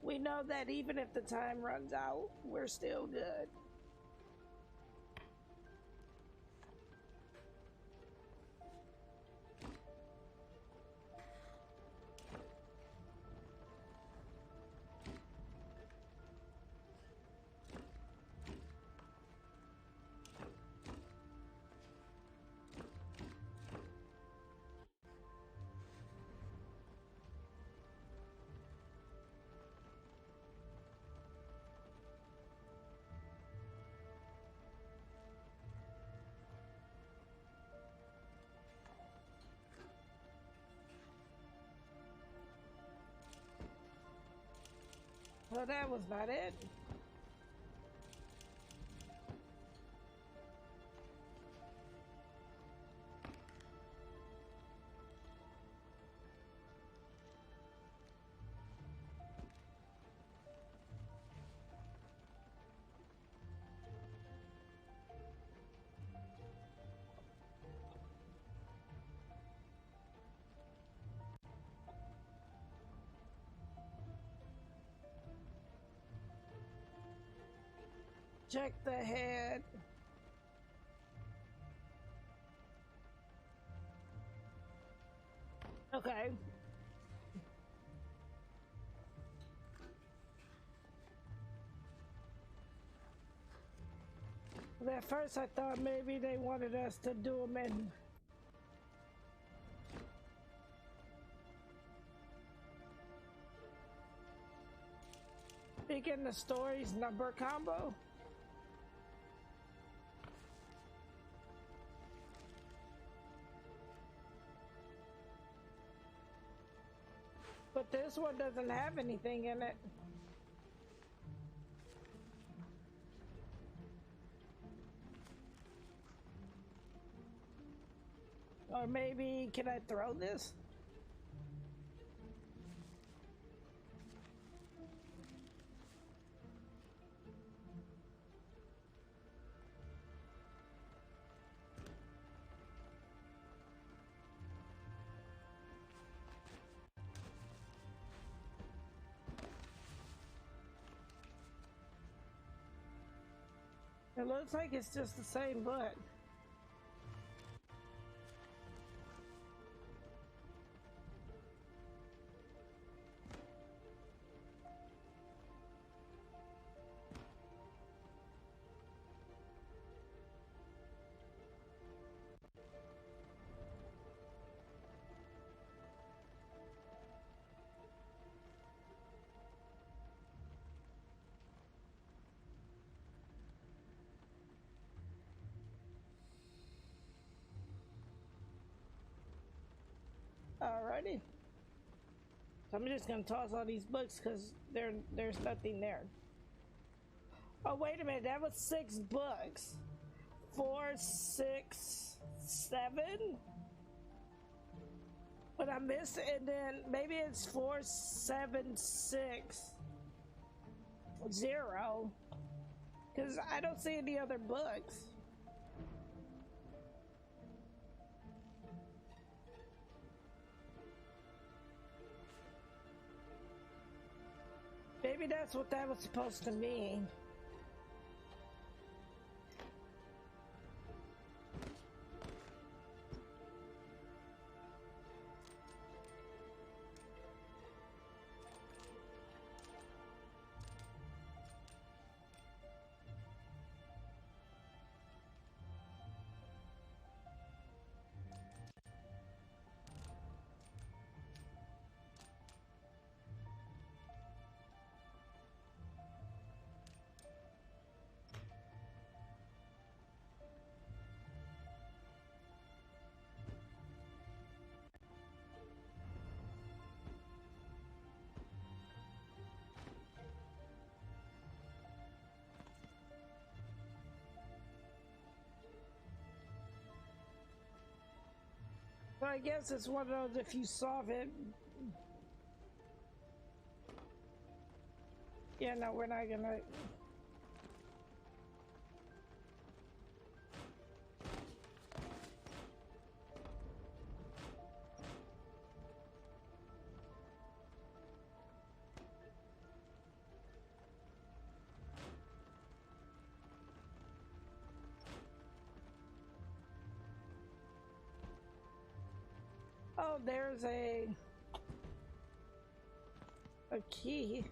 we know that even if the time runs out, we're still good. Well, that was not it. Check the head. Okay. At first I thought maybe they wanted us to do them in thinking the story's number combo. But this one doesn't have anything in it. Or maybe, can I throw this? It looks like it's just the same butt. already. So I'm just gonna toss all these books because there's nothing there. Oh, wait a minute, that was 6 books. 4, 6, 7? But I missed it, and then maybe it's 4, 7, 6, 0. Because I don't see any other books. Maybe that's what that was supposed to mean. Well, I guess it's one of those, if you solve it. Yeah, no, we're not gonna. Oh, there's a key.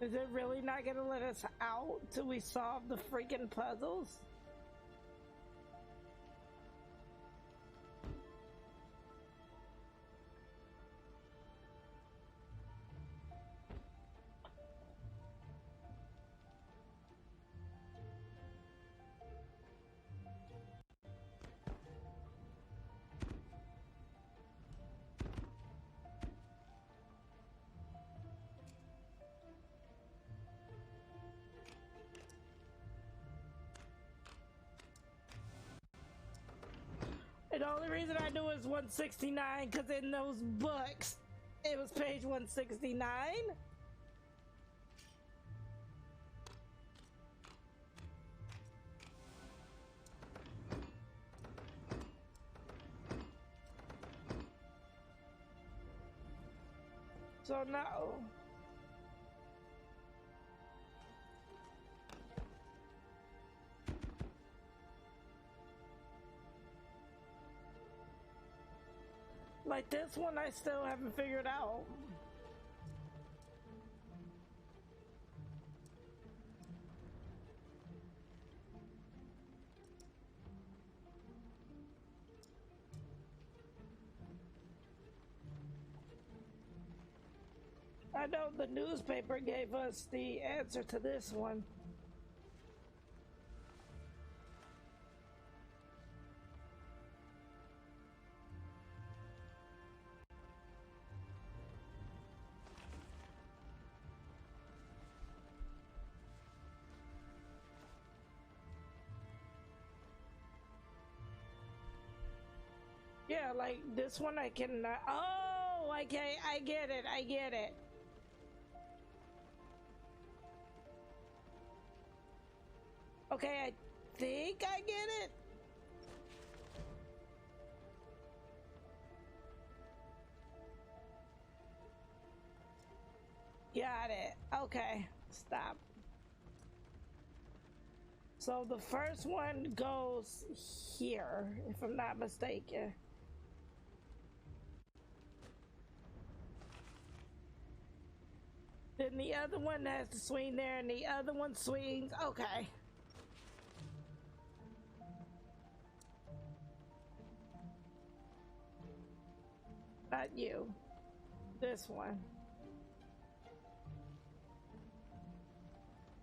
Is it really not gonna let us out till we solve the freaking puzzles? And the only reason I knew it was 169 because in those books, it was page 169. So no. Like this one, I still haven't figured out. I know the newspaper gave us the answer to this one. Yeah, like this one I can. Oh, okay, I get it. I get it. Okay, I think I get it. Got it. Okay, stop. So the first one goes here, if I'm not mistaken. Then the other one has to swing there, and the other one swings. Okay. Not you. This one.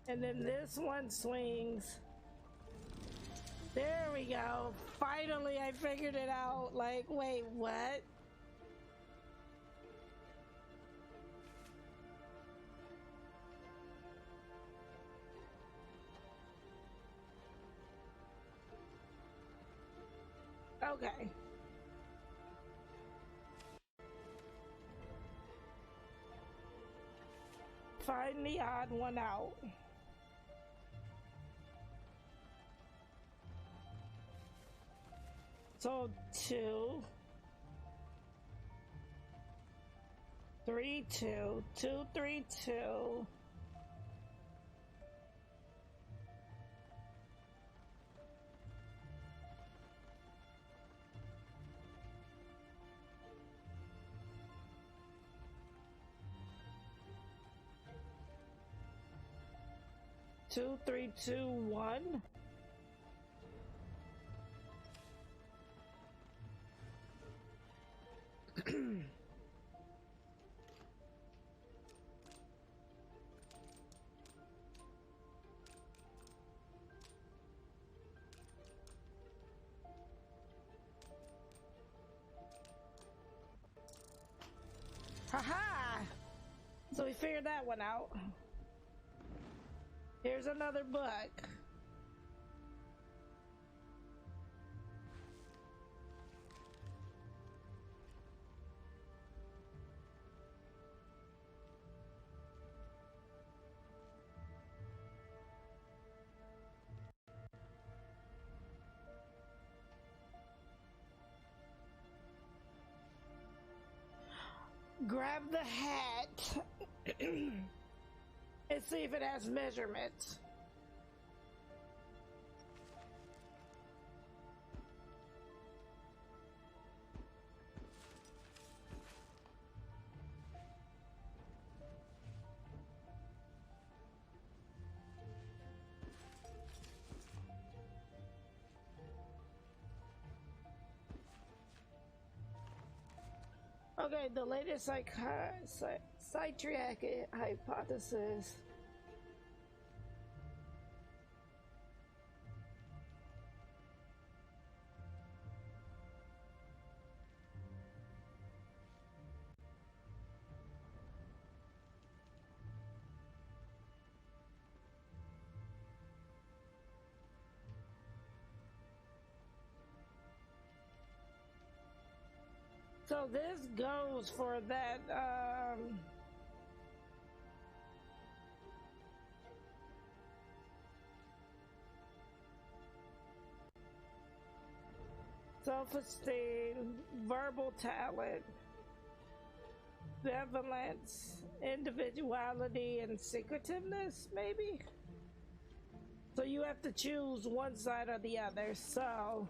And then this one swings. There we go. Finally, I figured it out. Like, wait, what? Okay. Find the odd one out. So 2, 3, 2, 2, 3, 2. Two, 3, 2, 1. Haha! So we figured that one out. Here's another book. Grab the hat and see if it has measurements. Okay, the latest psychiatric hypothesis. So this goes for that, self-esteem, verbal talent, benevolence, individuality, and secretiveness, maybe? So you have to choose one side or the other, so...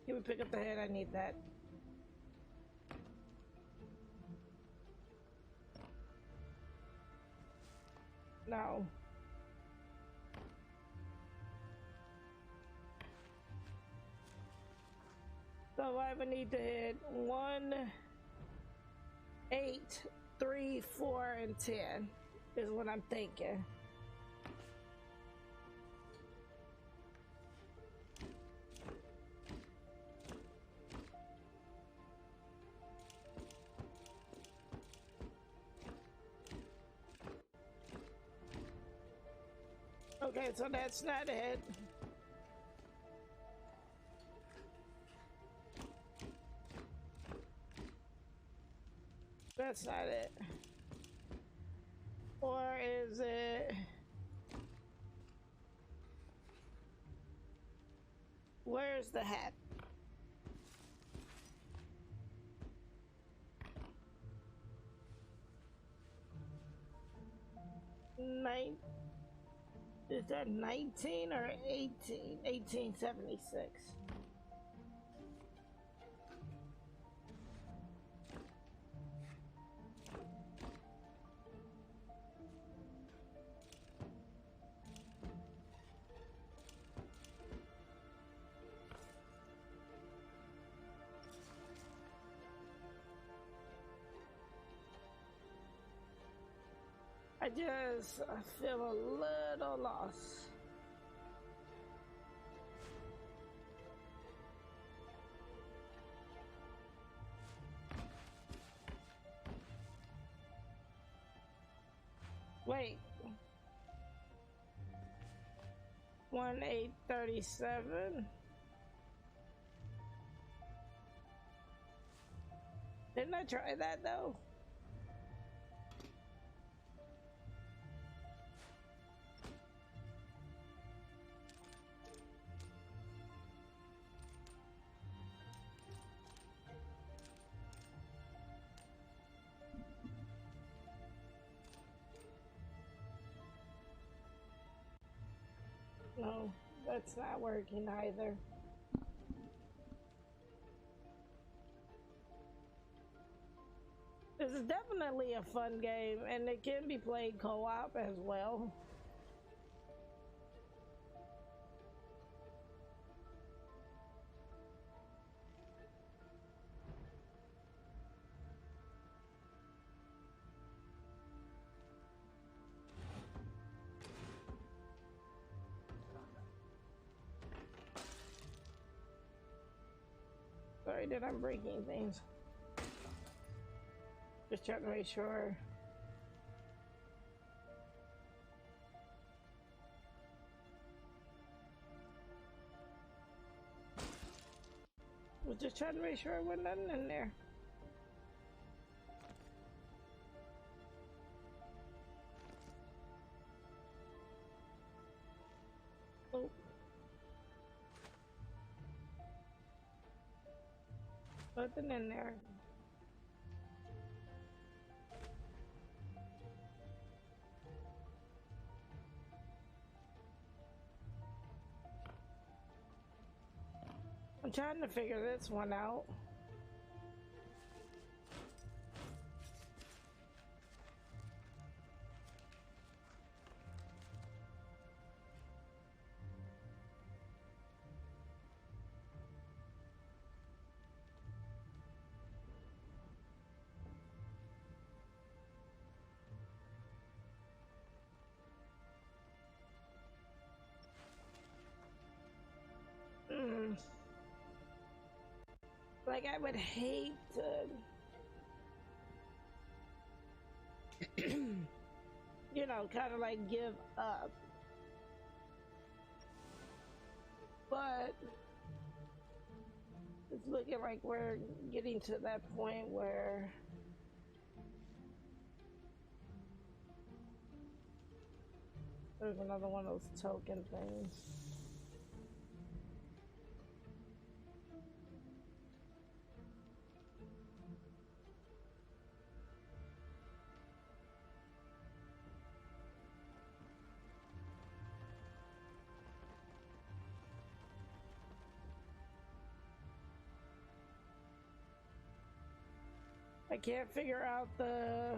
Can we pick up the head? I need that. No. So I would need to hit 1, 8, 3, 4, and 10 is what I'm thinking. Okay, so that's not it. That's not it. Or is it... Where's the hat? Is that 19 or 18? 1876. I feel a little lost. Wait. 1837. Didn't I try that though? No, that's not working either. This is definitely a fun game, and it can be played co-op as well. Sorry that I'm breaking things. Just trying to make sure. Was just trying to make sure there wasn't nothing in there. Oh. Nothing in there. I'm trying to figure this one out. Like, I would hate to, you know, kind of like give up. But it's looking like we're getting to that point where there's another one of those token things. I can't figure out the...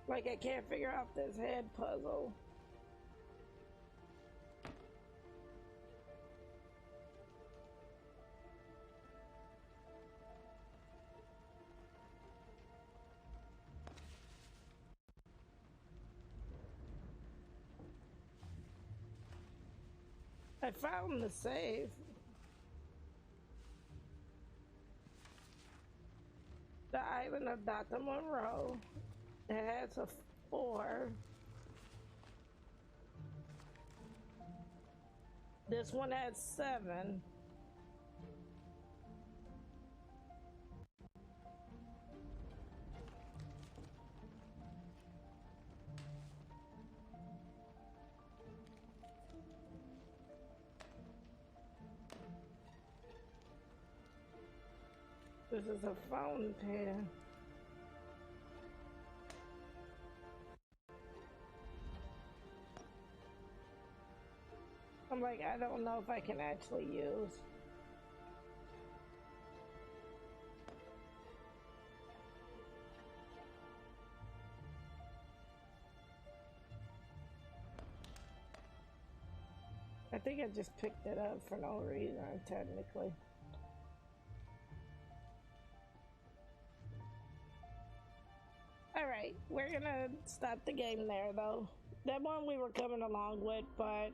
Like, I can't figure out this head puzzle. I found the save. The island of Dr. Monroe. It has a 4. This one has 7. This is a fountain pen. I'm like, I don't know if I can actually use. I think I just picked it up for no reason, technically. Alright, we're gonna stop the game there though. That one we were coming along with, but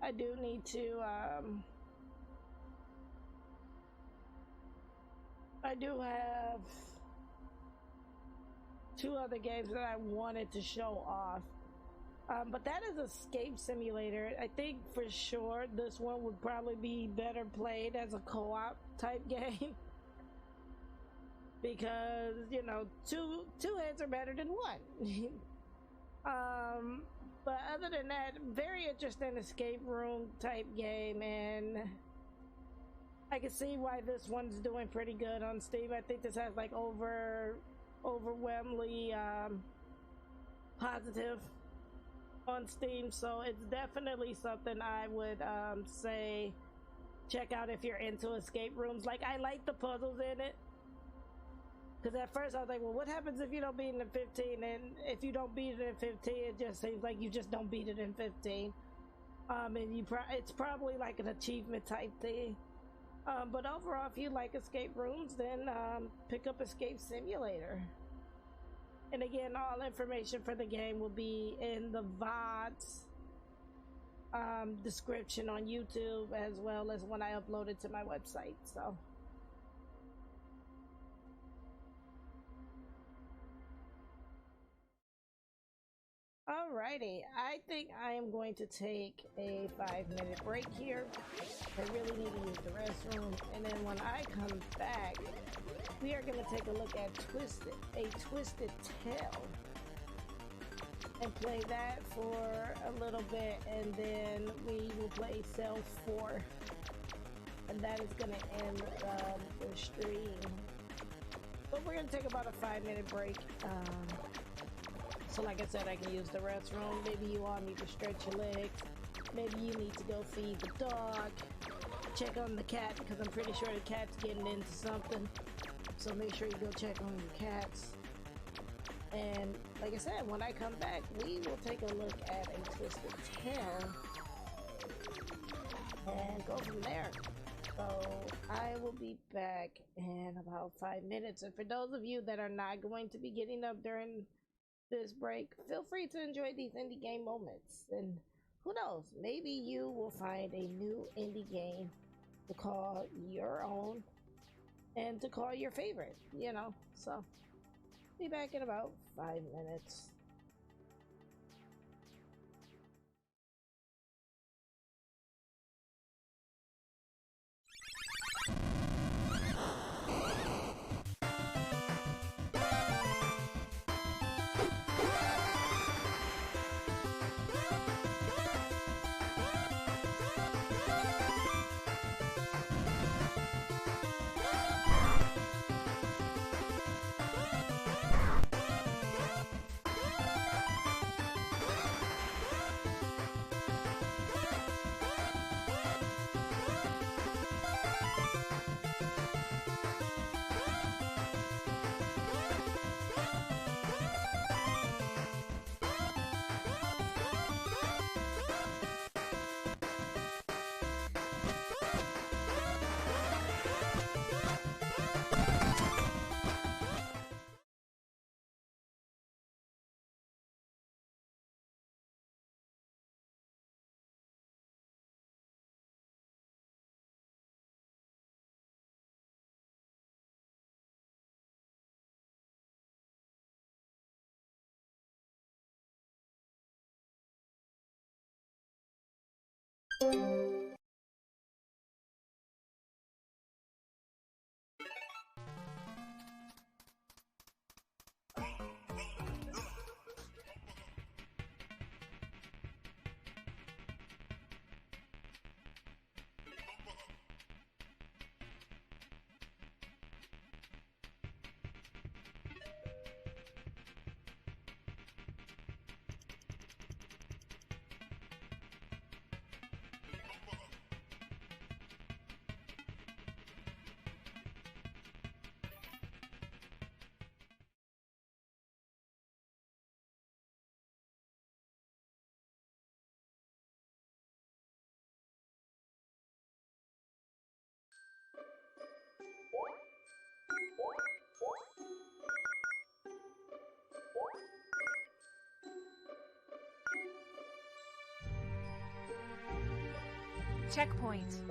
I do need to, I do have 2 other games that I wanted to show off. But that is Escape Simulator. I think for sure this one would probably be better played as a co-op type game. Because, you know, two heads are better than one. But other than that, very interesting escape room type game, and I can see why this one's doing pretty good on Steam. I think this has like overwhelmingly positive on Steam, so it's definitely something I would say check out if you're into escape rooms. Like, I like the puzzles in it, because at first I was like, well, what happens if you don't beat it in 15? And if you don't beat it in 15, it just seems like you just don't beat it in 15. And it's probably like an achievement type thing. But overall, if you like escape rooms, then pick up Escape Simulator. And again, all information for the game will be in the VOD's description on YouTube, as well as when I upload it to my website. So. Alrighty, I think I am going to take a 5-minute break here. I really need to use the restroom, and then when I come back, we are going to take a look at Twisted Tale, and play that for a little bit, and then we will play Cell 4, and that is going to end the stream. But we're going to take about a 5-minute break. So like I said, I can use the restroom. Maybe you all need to stretch your legs. Maybe you need to go feed the dog. Check on the cat, because I'm pretty sure the cat's getting into something. So make sure you go check on your cats. And like I said, when I come back, we will take a look at a Twisted Tale and go from there. So I will be back in about 5 minutes. And for those of you that are not going to be getting up during this break, feel free to enjoy these indie game moments, and who knows, maybe you will find a new indie game to call your own and to call your favorite, you know. So be back in about 5 minutes. Checkpoint.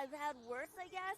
I've had worse, I guess.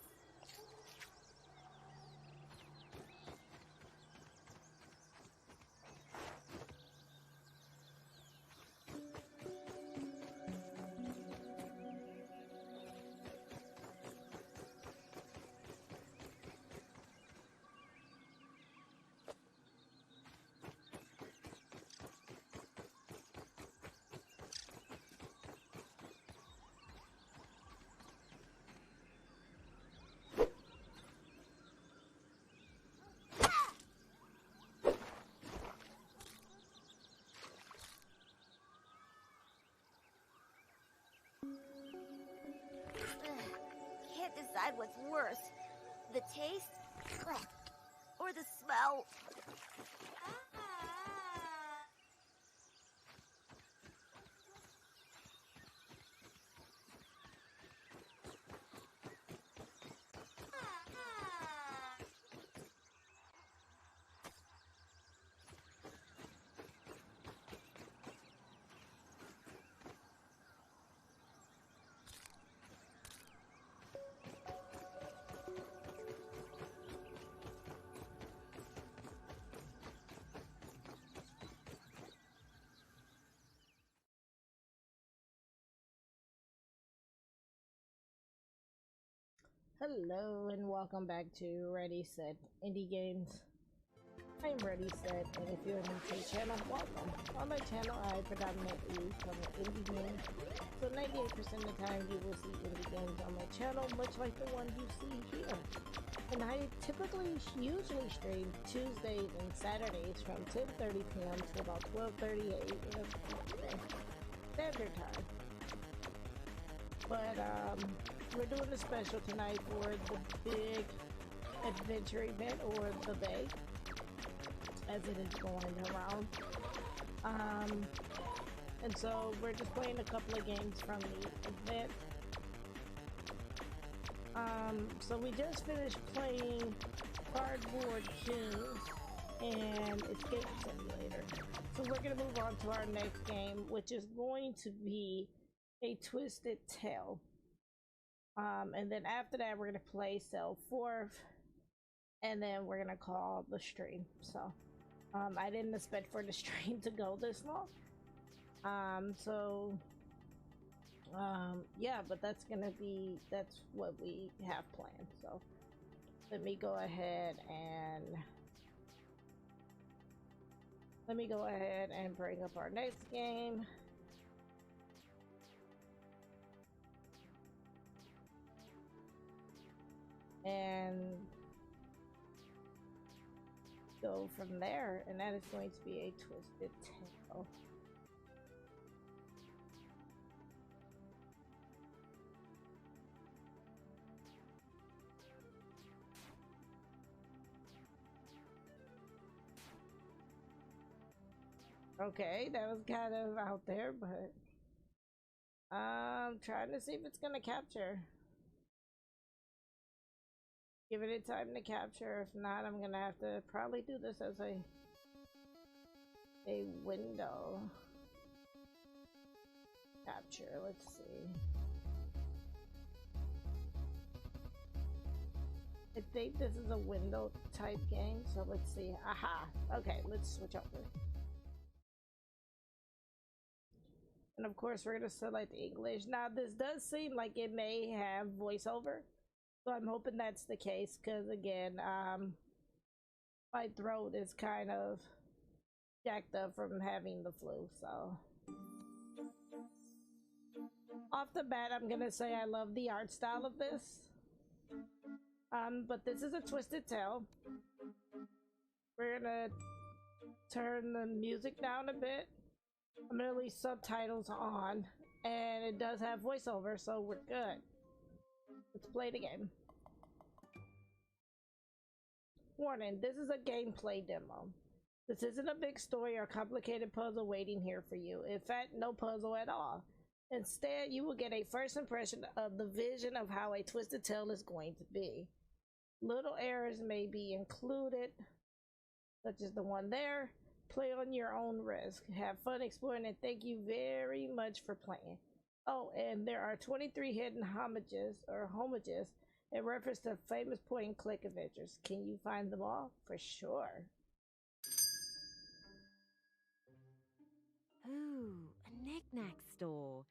Can't decide what's worse, the taste or the smell. Hello and welcome back to Ready Set Indie Games. I'm Ready Set, and if you're new to the channel, welcome. On my channel, I predominantly cover indie games, so 98% of the time you will see indie games on my channel, much like the one you see here. And I usually stream Tuesdays and Saturdays from 10:30 p.m. to about 12:30 a.m. Standard Time. But we're doing a special tonight for the big adventure event, or the Bay, as it is going around. And so we're just playing a couple of games from the event. So we just finished playing Kardboard and Escape Simulator. So we're gonna move on to our next game, which is going to be a Twisted Tale. And then after that we're gonna play Cell 4, and then we're gonna call the stream. So I didn't expect for the stream to go this long. Yeah, but that's what we have planned. So let me go ahead and bring up our next game. And go from there, and that is going to be a Twisted Tale. Okay, that was kind of out there, but I'm trying to see if it's gonna capture. Give it time to capture. If not, I'm gonna have to probably do this as a window capture. Let's see. I think this is a window type game, so let's see. Aha! Okay, let's switch over. And of course, we're gonna select English. Now, this does seem like it may have voiceover, so I'm hoping that's the case, because again, my throat is kind of jacked up from having the flu. So off the bat, I'm gonna say I love the art style of this. But this is a Twisted Tale. We're gonna turn the music down a bit. I'm gonna leave subtitles on, and it does have voiceover, so we're good. Let's play the game. Warning, this is a gameplay demo. This isn't a big story or complicated puzzle waiting here for you. In fact, no puzzle at all. Instead, you will get a first impression of the vision of how a Twisted Tale is going to be. Little errors may be included, such as the one there. Play on your own risk. Have fun exploring, and thank you very much for playing. Oh, and there are 23 hidden homages in reference to famous point-and-click adventures. Can you find them all? For sure. Ooh, a knick-knack store.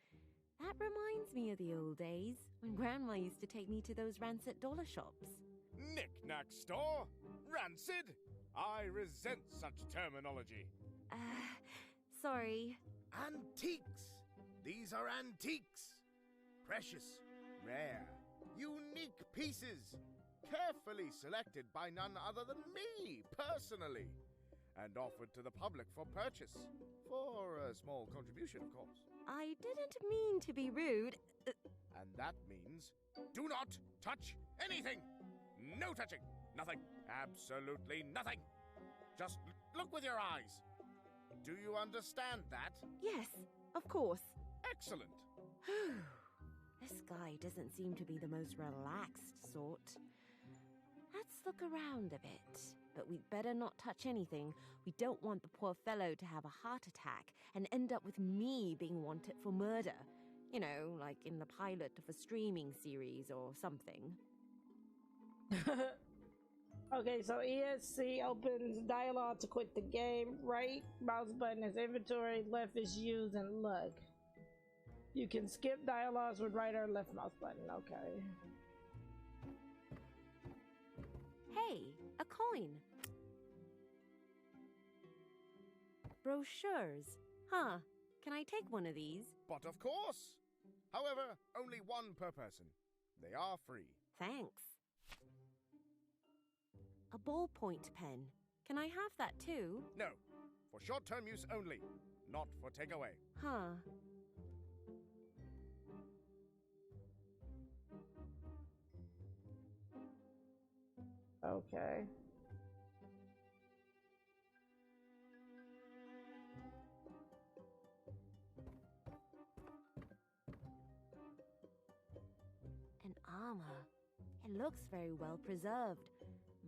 That reminds me of the old days when Grandma used to take me to those rancid dollar shops. Knick-knack store? Rancid? I resent such terminology. Sorry. Antiques. These are antiques. Precious, rare, unique pieces. Carefully selected by none other than me, personally. And offered to the public for purchase. For a small contribution, of course. I didn't mean to be rude. And that means do not touch anything. No touching. Nothing. Absolutely nothing. Just look with your eyes. Do you understand that? Yes, of course. Excellent. This guy doesn't seem to be the most relaxed sort. Let's look around a bit. But we'd better not touch anything. We don't want the poor fellow to have a heart attack and end up with me being wanted for murder. You know, like in the pilot of a streaming series or something. Okay, so ESC opens dialogue to quit the game. Right mouse button is inventory, left is use and look. You can skip dialogues with right or left mouse button. Okay. Hey, a coin. Brochures. Huh. Can I take one of these? But of course. However, only one per person. They are free. Thanks. A ballpoint pen. Can I have that too? No. For short-term use only. Not for takeaway. Huh. Okay. An armor. It looks very well preserved.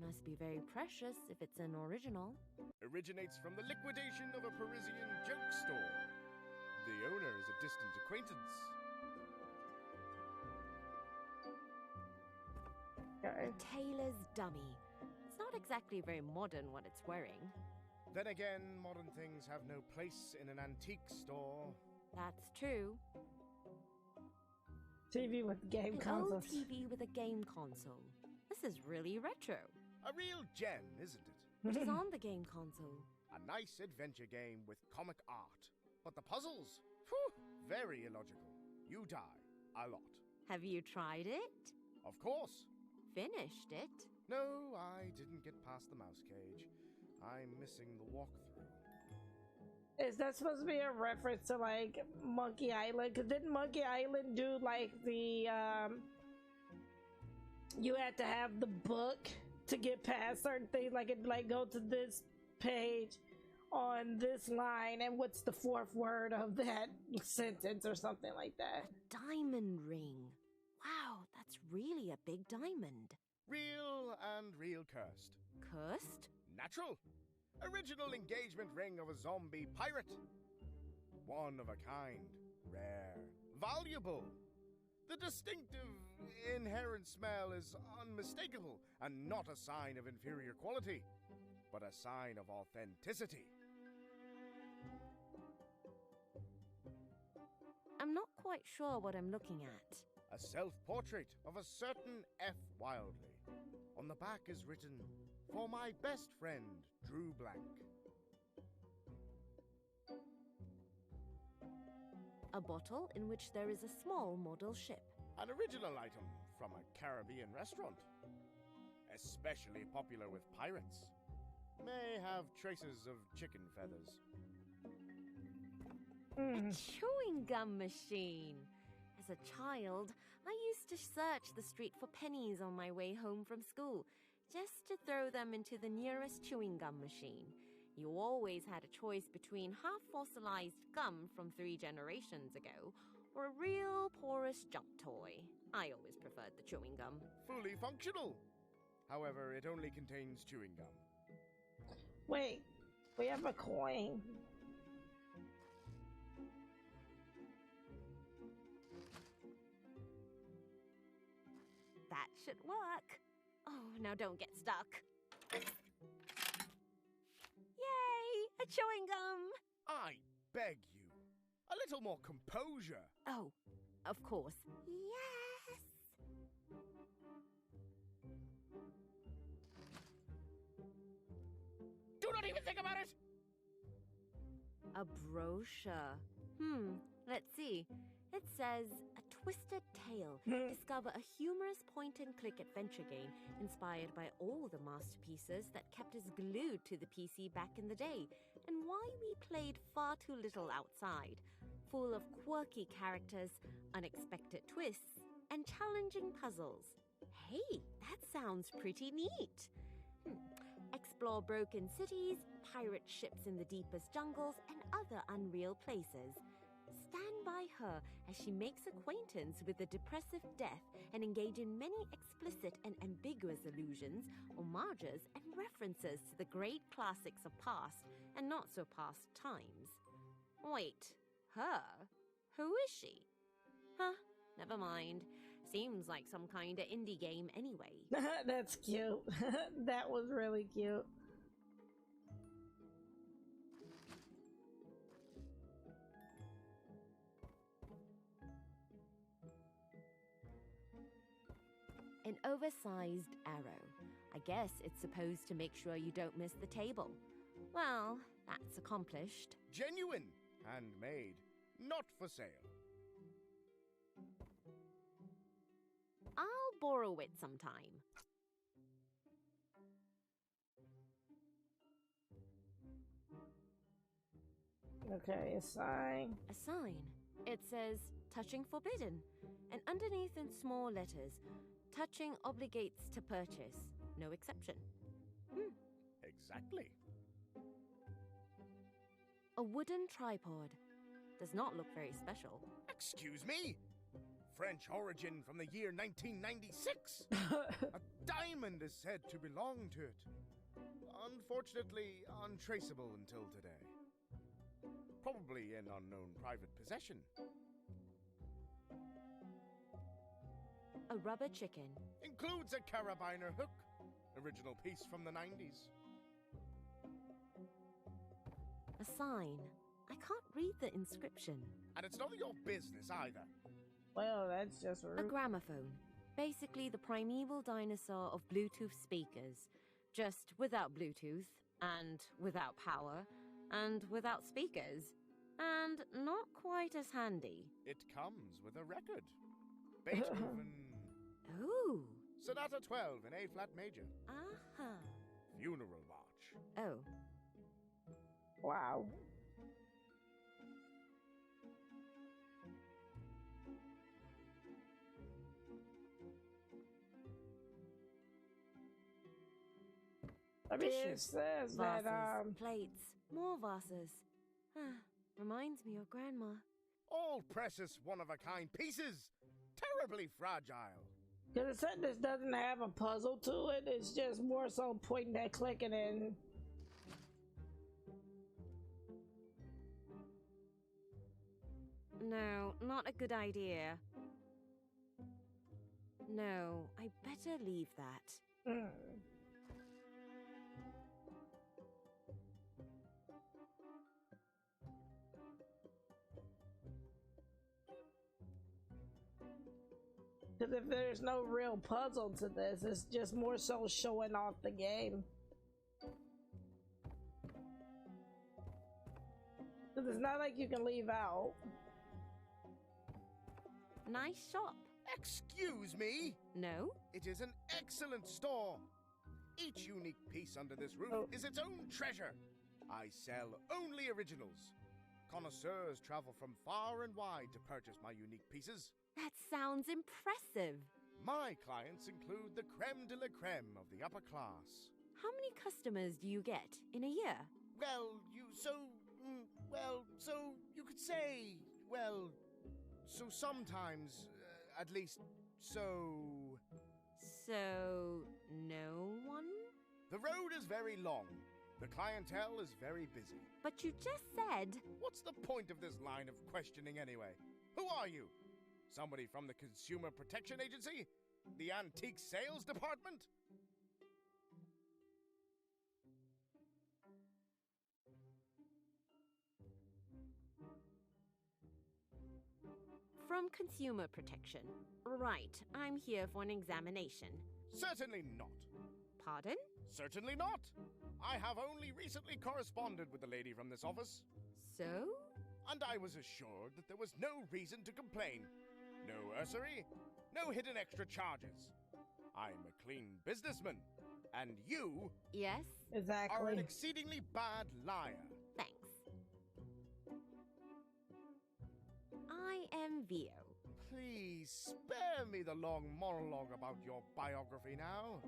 Must be very precious if it's an original. Originates from the liquidation of a Parisian joke store. The owner is a distant acquaintance. Okay. Tailor's dummy. It's not exactly very modern what it's wearing. Then again, modern things have no place in an antique store. That's true. TV with game consoles. Old TV with a game console. This is really retro. A real gem, isn't it? What is on the game console? A nice adventure game with comic art. But the puzzles? Phew, very illogical. You die. A lot. Have you tried it? Of course. Finished it? No, I didn't get past the mouse cage. I'm missing the walkthrough. Is that supposed to be a reference to like Monkey Island? Because didn't Monkey Island do like the you had to have the book to get past certain things, like it like go to this page on this line and what's the fourth word of that sentence or something like that. Diamond ring. Wow, that's really a big diamond. Real and real cursed. Cursed? Natural. Original engagement ring of a zombie pirate. One of a kind. Rare. Valuable. The distinctive, inherent smell is unmistakable and not a sign of inferior quality, but a sign of authenticity. I'm not quite sure what I'm looking at. A self-portrait of a certain F. Wildly. On the back is written, "For my best friend, Drew Blank." A bottle in which there is a small model ship. An original item from a Caribbean restaurant. Especially popular with pirates. May have traces of chicken feathers. A chewing gum machine. As a child, I used to search the street for pennies on my way home from school, just to throw them into the nearest chewing gum machine. You always had a choice between half-fossilized gum from 3 generations ago or a real porous jump toy. I always preferred the chewing gum. Fully functional. However, it only contains chewing gum. Wait, we have a coin. should work. Oh, now don't get stuck. Yay! A chewing gum! I beg you, a little more composure. Oh, of course. Yes! Do not even think about it! A brochure. Let's see. It says, A Twisted Tale. Discover a humorous point-and-click adventure game inspired by all the masterpieces that kept us glued to the PC back in the day, and why we played far too little outside. Full of quirky characters, unexpected twists, and challenging puzzles. Hey, that sounds pretty neat. Explore broken cities, pirate ships in the deepest jungles, and other unreal places. Stand by her as she makes acquaintance with the depressive death and engage in many explicit and ambiguous allusions, homages, and references to the great classics of past and not-so-past times. Wait, her? Who is she? Huh, never mind. Seems like some kind of indie game anyway. That's cute. That was really cute. An oversized arrow. I guess it's supposed to make sure you don't miss the table. Well, that's accomplished. Genuine, handmade, not for sale. I'll borrow it sometime. Okay, a sign. A sign. It says, touching forbidden. And underneath in small letters, touching obligates to purchase. No exception. Exactly. A wooden tripod. Does not look very special. Excuse me? French origin from the year 1996. A diamond is said to belong to it. Unfortunately, untraceable until today. Probably in unknown private possession. A rubber chicken. Includes a carabiner hook. Original piece from the 90s. A sign. I can't read the inscription. And it's none of your business either. Well, that's just rude. A gramophone. Basically the primeval dinosaur of Bluetooth speakers. Just without Bluetooth, and without power, and without speakers. And not quite as handy. It comes with a record. Beethoven. Ooh. Sonata 12 in A-flat major. Uh-huh. Funeral march. Oh. Wow. I mean, it Dishes, says vases, that, plates, more vases. Reminds me of Grandma. All precious one-of-a-kind pieces. Terribly fragile. because it said this doesn't have a puzzle to it, it's just more so pointing and clicking and... No, not a good idea. No, I better leave that. Because if there's no real puzzle to this, it's just more so showing off the game. Because it's not like you can leave out. Nice shop. Excuse me? No? It is an excellent store. Each unique piece under this roof is its own treasure. I sell only originals. Connoisseurs travel from far and wide to purchase my unique pieces. That sounds impressive. My clients include the creme de la creme of the upper class. How many customers do you get in a year? Well, so you could say, so sometimes, at least, so... So, no one? The road is very long. The clientele is very busy. But you just said... What's the point of this line of questioning anyway? Who are you? Somebody from the Consumer Protection Agency? The antique sales department? From Consumer Protection. Right, I'm here for an examination. Certainly not. Pardon? Certainly not. I have only recently corresponded with the lady from this office, So? and I was assured that there was no reason to complain. No usury, no hidden extra charges. I'm a clean businessman, and you Yes? are an Exactly. exceedingly bad liar. Thanks. I am Vio. Please spare me the long monologue about your biography now.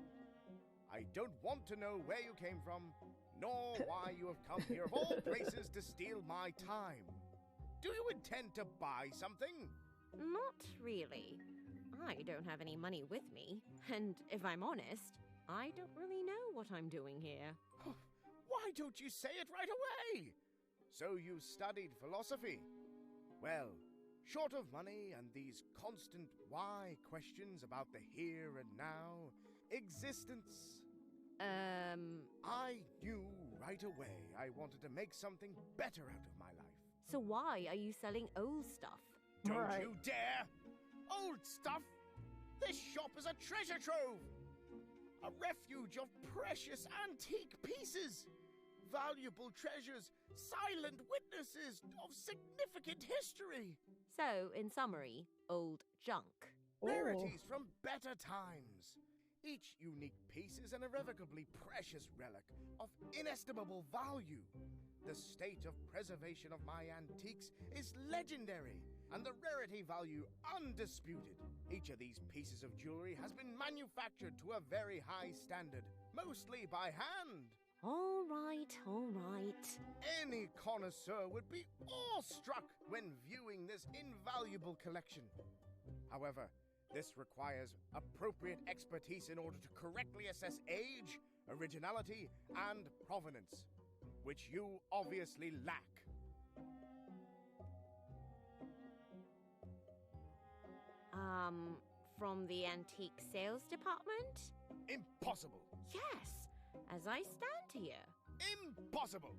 I don't want to know where you came from, nor why you have come here of all places to steal my time. Do you intend to buy something? Not really. I don't have any money with me, and if I'm honest, I don't really know what I'm doing here. Why don't you say it right away? So you studied philosophy. Well, short of money and these constant why questions about the here and now, existence, I knew right away I wanted to make something better out of my life. So why are you selling old stuff? Don't Right. you dare! Old stuff! This shop is a treasure trove! A refuge of precious antique pieces! Valuable treasures, silent witnesses of significant history! So, in summary, old junk. Ooh. Rarities from better times! Each unique piece is an irrevocably precious relic of inestimable value. The state of preservation of my antiques is legendary, and the rarity value undisputed. Each of these pieces of jewelry has been manufactured to a very high standard, mostly by hand. All right. Any connoisseur would be awestruck when viewing this invaluable collection. However, this requires appropriate expertise in order to correctly assess age, originality, and provenance, which you obviously lack. From the antique sales department? Impossible! Yes, as I stand here. Impossible!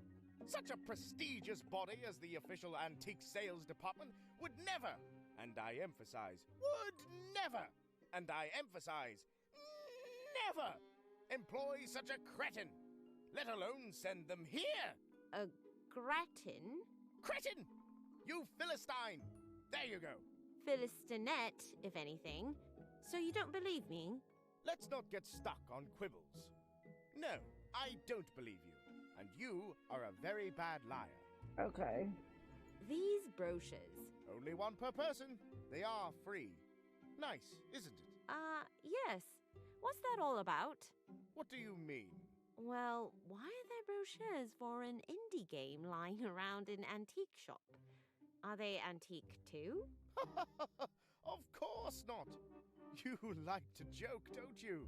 Such a prestigious body as the official antique sales department would never, and I emphasize, would never, and I emphasize, never, employ such a cretin, let alone send them here. A gratin? Cretin! You Philistine! There you go. Philistinette, if anything. So you don't believe me? Let's not get stuck on quibbles. No, I don't believe you, and you are a very bad liar. Okay. These brochures. Only one per person. They are free. Nice, isn't it? Yes. What's that all about? What do you mean? Well, why are there brochures for an indie game lying around an antique shop? Are they antique too? Of course not. You like to joke, don't you?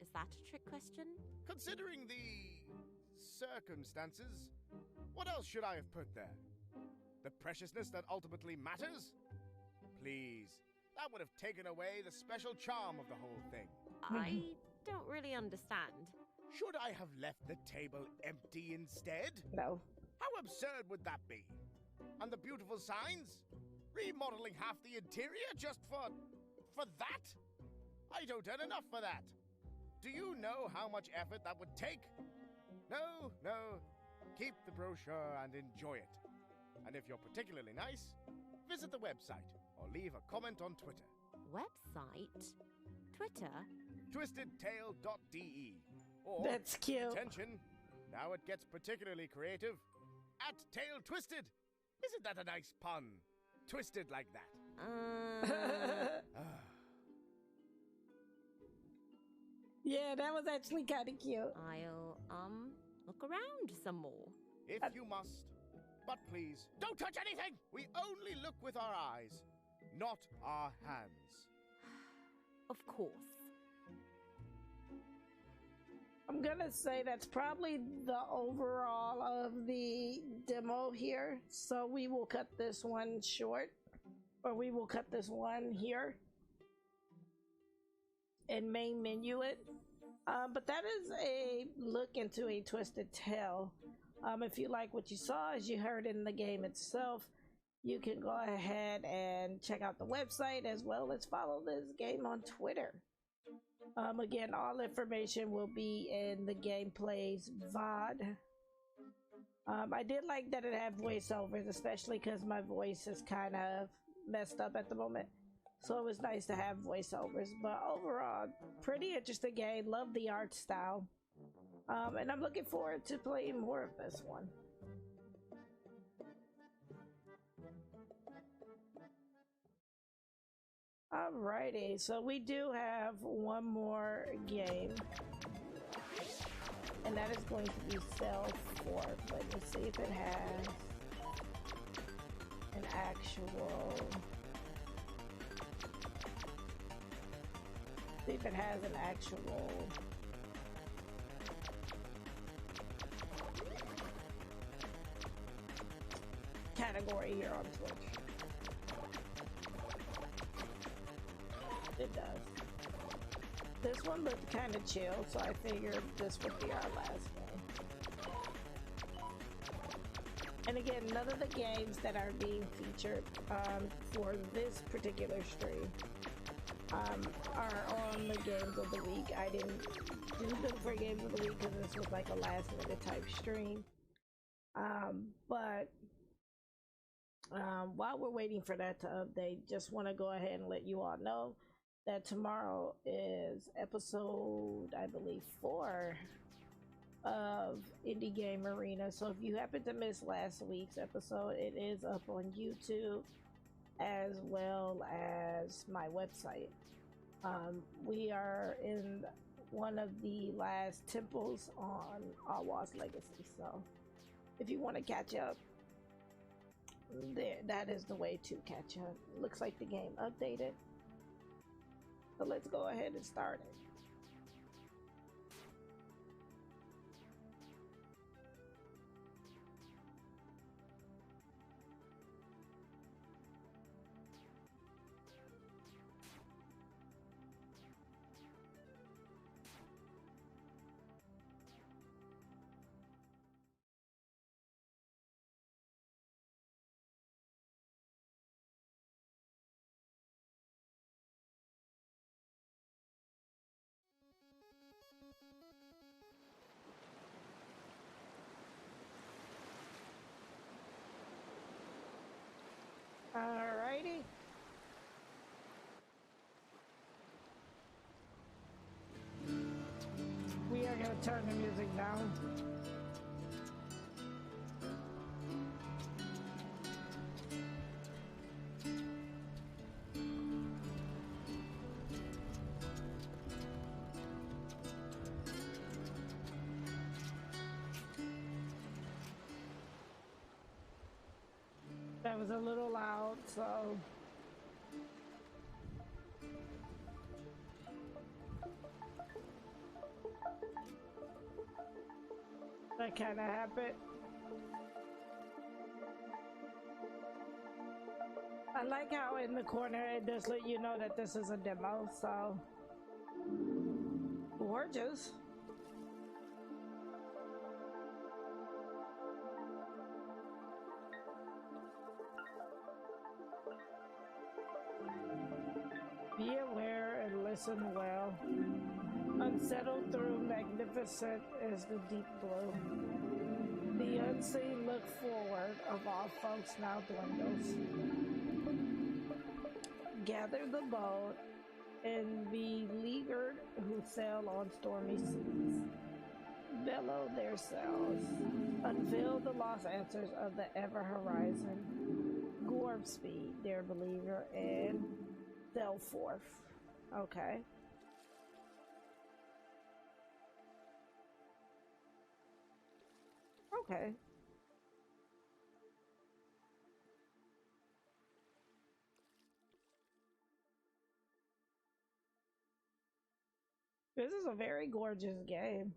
Is that a trick question? Considering the circumstances, what else should I have put there? The preciousness that ultimately matters? Please, that would have taken away the special charm of the whole thing. I don't really understand. Should I have left the table empty instead? No. How absurd would that be? And the beautiful signs? Remodeling half the interior just for that? I don't earn enough for that. Do you know how much effort that would take? No. Keep the brochure and enjoy it. And if you're particularly nice, visit the website or leave a comment on Twitter. Website? Twitter? twistedtail.de. Or, That's cute. attention, now it gets particularly creative, @tailtwisted. Isn't that a nice pun? Twisted like that. Yeah, that was actually kind of cute. I'll, look around some more. If you must. But please, don't touch anything! We only look with our eyes, not our hands. Of course. I'm gonna say that's probably the overall of the demo here. So we will cut this one short, or we will cut this one here. and main menu it. But that is a look into a Twisted Tale. If you like what you saw, as you heard in the game itself, you can go ahead and check out the website as well as follow this game on Twitter. Again, all information will be in the gameplay's VOD. I did like that it had voiceovers, especially because my voice is kind of messed up at the moment. So it was nice to have voiceovers. But overall, pretty interesting game. Love the art style. And I'm looking forward to playing more of this one. Alrighty, so we do have one more game, and that is going to be Cell 4. Let me see if it has an actual. See if it has an actual. Category here on Twitch. It does. This one looked kind of chill, so I figured this would be our last game. And again, none of the games that are being featured for this particular stream are on the games of the week. I didn't do them for games of the week because this was like a last minute type stream. But while we're waiting for that to update, just want to go ahead and let you all know that tomorrow is episode, I believe, 4 of Indie Game Arena. So if you happen to miss last week's episode, it is up on YouTube as well as my website. We are in one of the last temples on Awa's Legacy. So if you want to catch up, there, that is the way to catch up. Looks like the game updated. So let's go ahead and start it. Alrighty. We are going to turn the music down. That was a little loud, so that kind of happened. I like how in the corner it does let you know that this is a demo, so gorgeous. Be aware and listen well. Unsettled through magnificent is the deep blue. The unseen look forward of all folks now dwindles. Gather the boat and be leaguered who sail on stormy seas. Bellow their sails. Unveil the lost answers of the ever horizon. Gorb speed, dear believer, and sail forth. Okay. Okay. This is a very gorgeous game.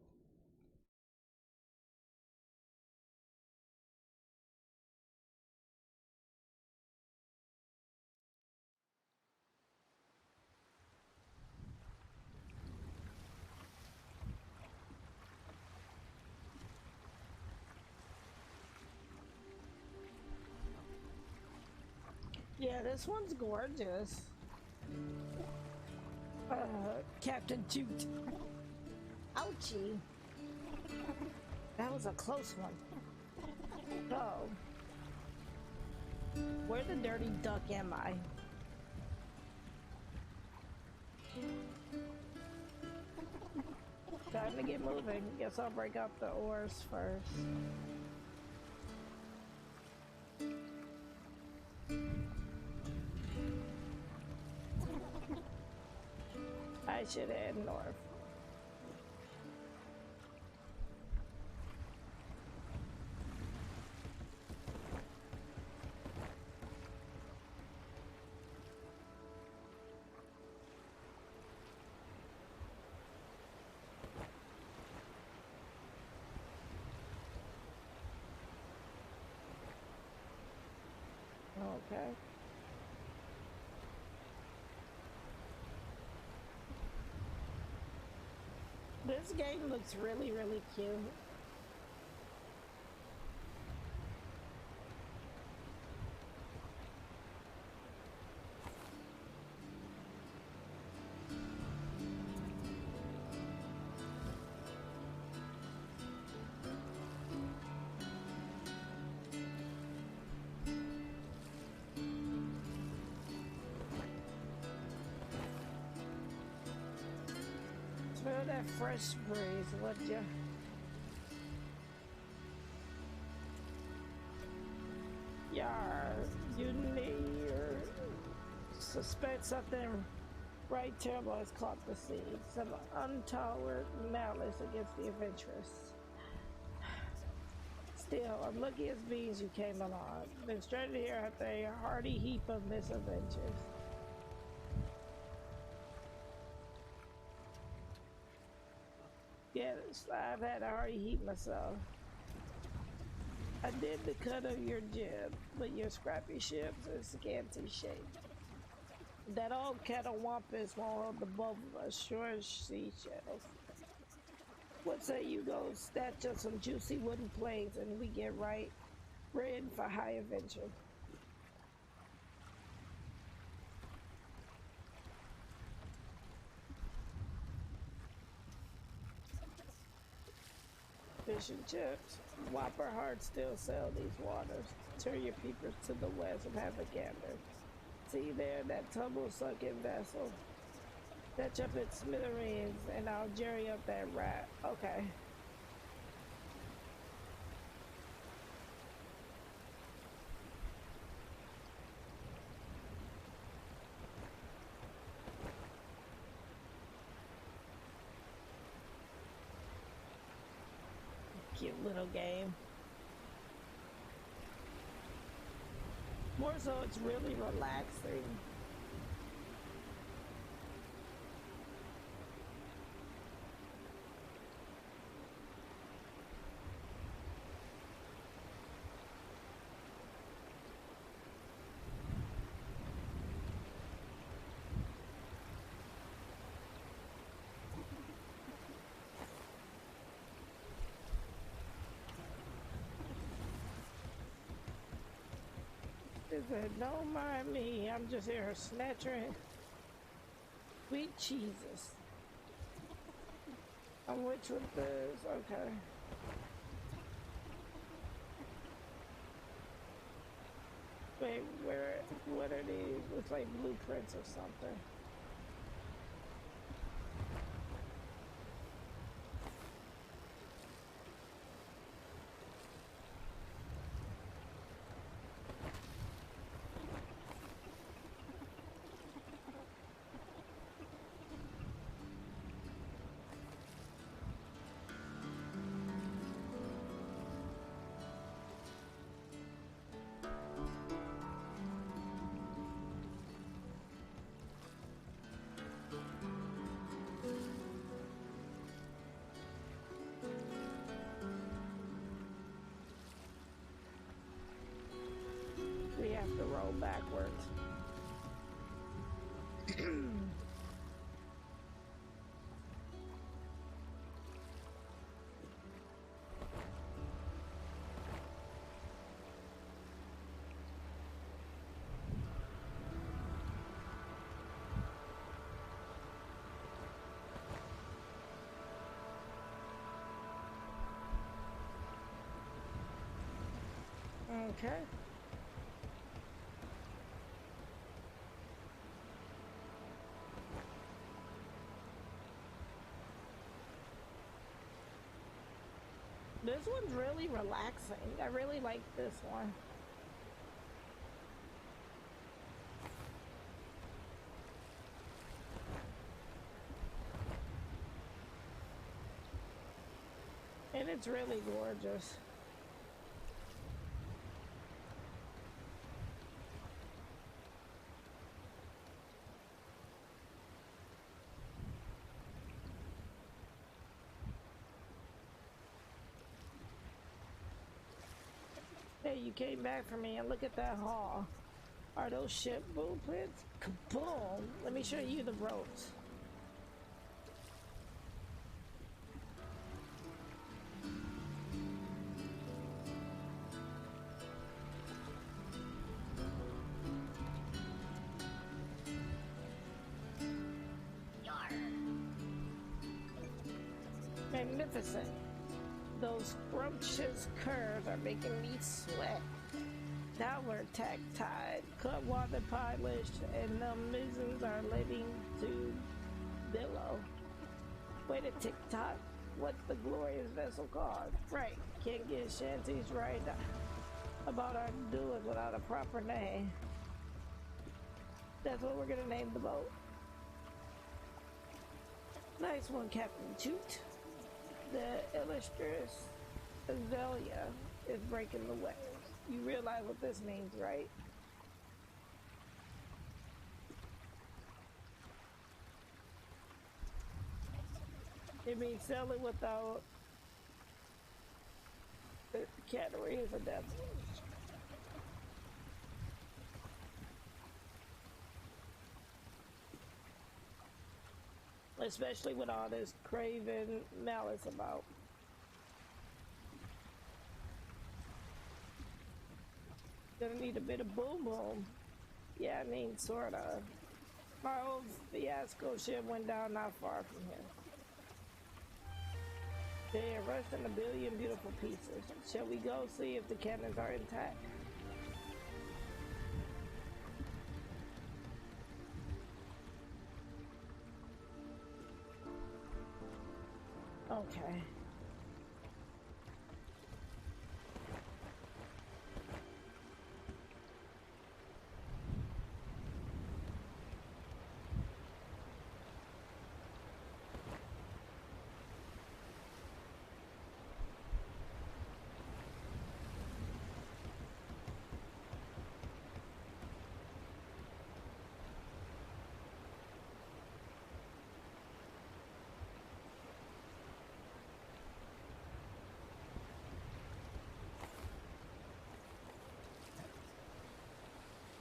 Yeah, this one's gorgeous. Captain Toot. Ouchie. That was a close one. Oh. Where the dirty duck am I? Time to get moving. Guess I'll break up the oars first. I should head north. Okay. This game looks really, really cute. Smell that fresh breeze, would ya? Yar, you need or suspect something right terrible has caught the sea. Some untoward malice against the adventurous. Still, I'm lucky as beans you came along. Been stranded here after a hearty heap of misadventures. Yes, I've had a hearty heap myself. I did the cut of your jib, but your scrappy ship's in scanty shape. That old catawampus won't hold the both of us, sure as seashells. What say you go snatch us some juicy wooden planks and we get right ready for high adventure? Fish and chips. Whopper Heart still sell these waters. Turn your peepers to the west and have a gander. See there, that tumble-sunken vessel. Fetch up its smithereens and I'll jerry up that rat. Okay. Cute little game. More so, it's really relaxing. Don't mind me, I'm just here snatching sweet cheeses. I'm which with this, okay. Wait, what are these? Looks like blueprints or something. We have to roll backwards. Okay. This one's really relaxing. I really like this one. And it's really gorgeous. Hey, you came back for me, and look at that haul. Are those ship blueprints? Kaboom! Let me show you the ropes. Magnificent. Those scrumptious curves are making me sweat. Downward tack tied, cut water polished, and the mizens are letting to billow. Wait a tick-tock. What's the glorious vessel called? Right, can't get shanties right about our doings without a proper name. That's what we're gonna name the boat. Nice one, Captain Toot. The illustrious Azalea is breaking the waves. You realize what this means, right? It means sailing without the categories of death. Especially with all this craven malice about. Gonna need a bit of boom boom. Yeah, I mean, sort of. My old fiasco ship went down not far from here. They are rushed in a billion beautiful pieces. Shall we go see if the cannons are intact? Okay.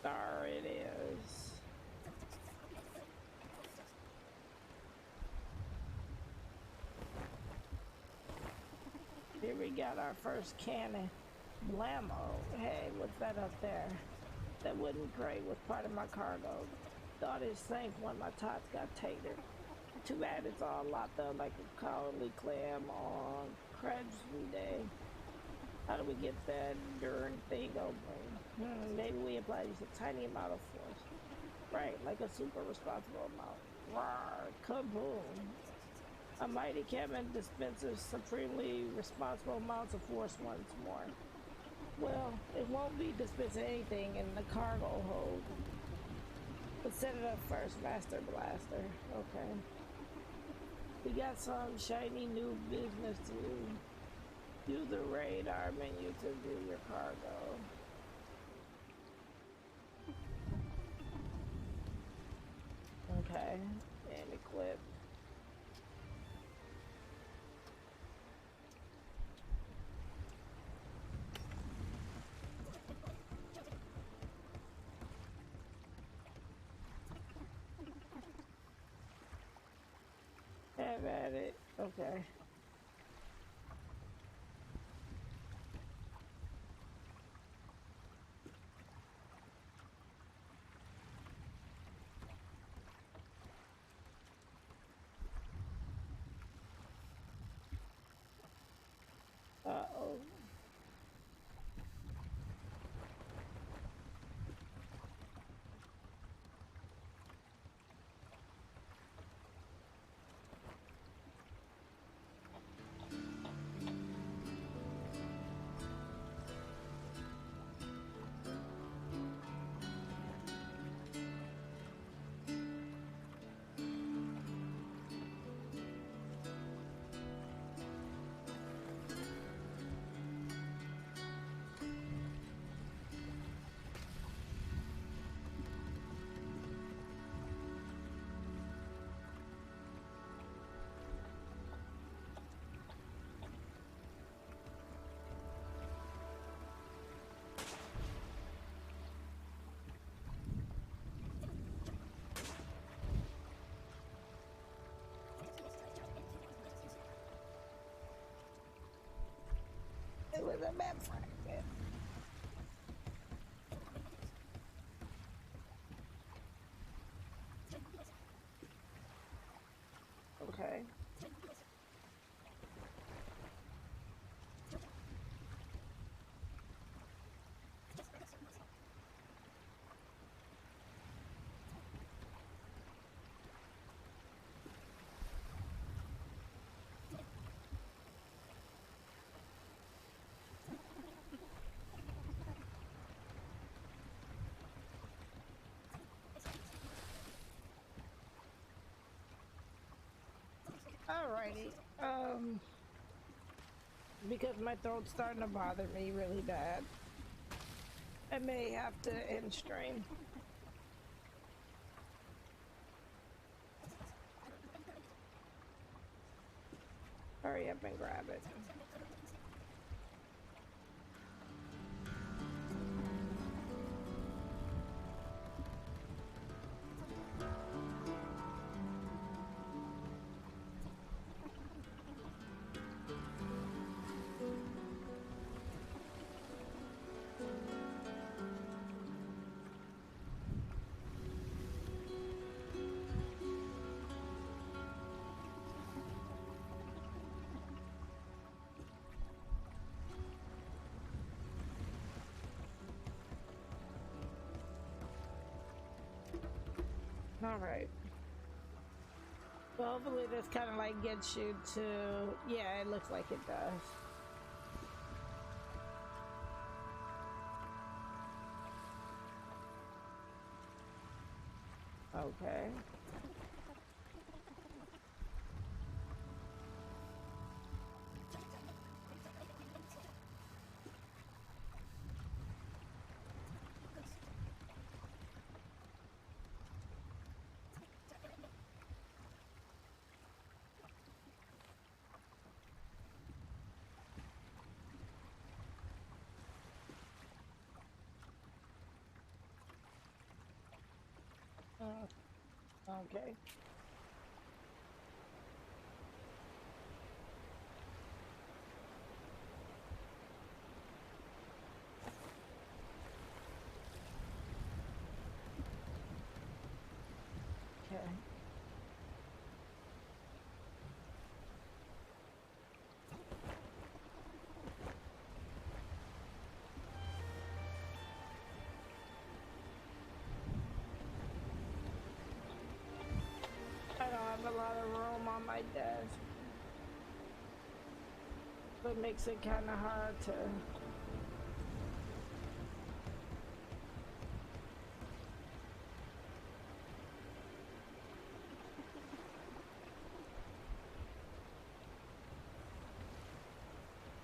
There it is. Here we got our first cannon. Blammo. Hey, what's that up there? That wooden crate was part of my cargo. Thought it sank when my tots got tatered. Too bad it's all locked up like a cowardly clam on Crabtree Day. How do we get that darn thing open? Maybe we apply just a tiny amount of force. Right, like a super responsible amount. Rawr, kaboom. A mighty cabin dispenses supremely responsible amounts of force once more. Well, it won't be dispensing anything in the cargo hold. But set it up first, Master Blaster. Okay. We got some shiny new business to do. Use the radar menu to view your cargo. Okay, and equip. Have at it. Okay. Uh-oh. a map fragment. Okay. Alrighty. Because my throat's starting to bother me really bad, I may have to end stream. Hurry up and grab it. Alright. Well, hopefully this kind of like gets you to... Yeah, it looks like it does. Okay. Okay. Okay. I don't have a lot of room on my desk, so it makes it kind of hard to...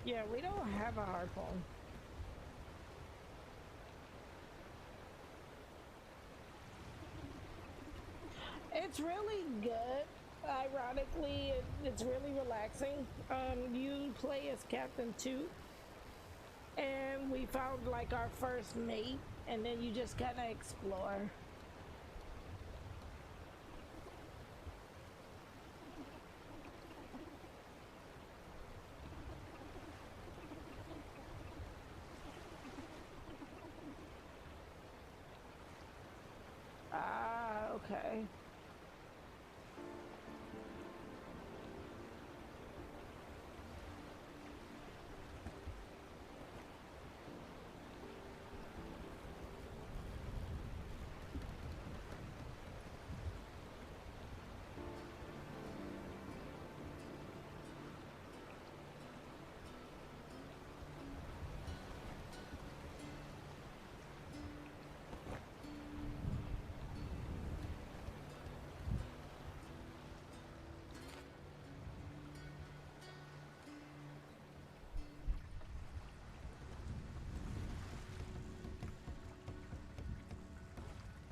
Yeah, we don't have a harpoon. It's really good. Ironically, it's really relaxing. You play as Captain Toot, and we found like our first mate, and then you just kind of explore. Ah, okay.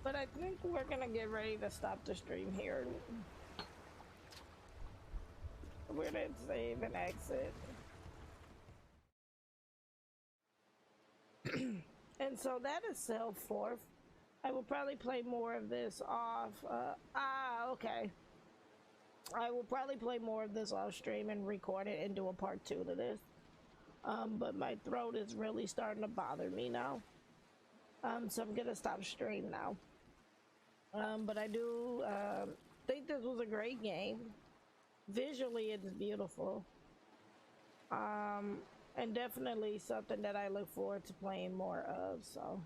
But I think we're gonna get ready to stop the stream here. We're gonna save and exit. And so that is cell 4. I will probably play more of this off. Okay. I will probably play more of this off stream and record it and do a part 2 to this. But my throat is really starting to bother me now. So I'm gonna stop stream now. But I do think this was a great game. Visually, it is beautiful. And definitely something that I look forward to playing more of, so.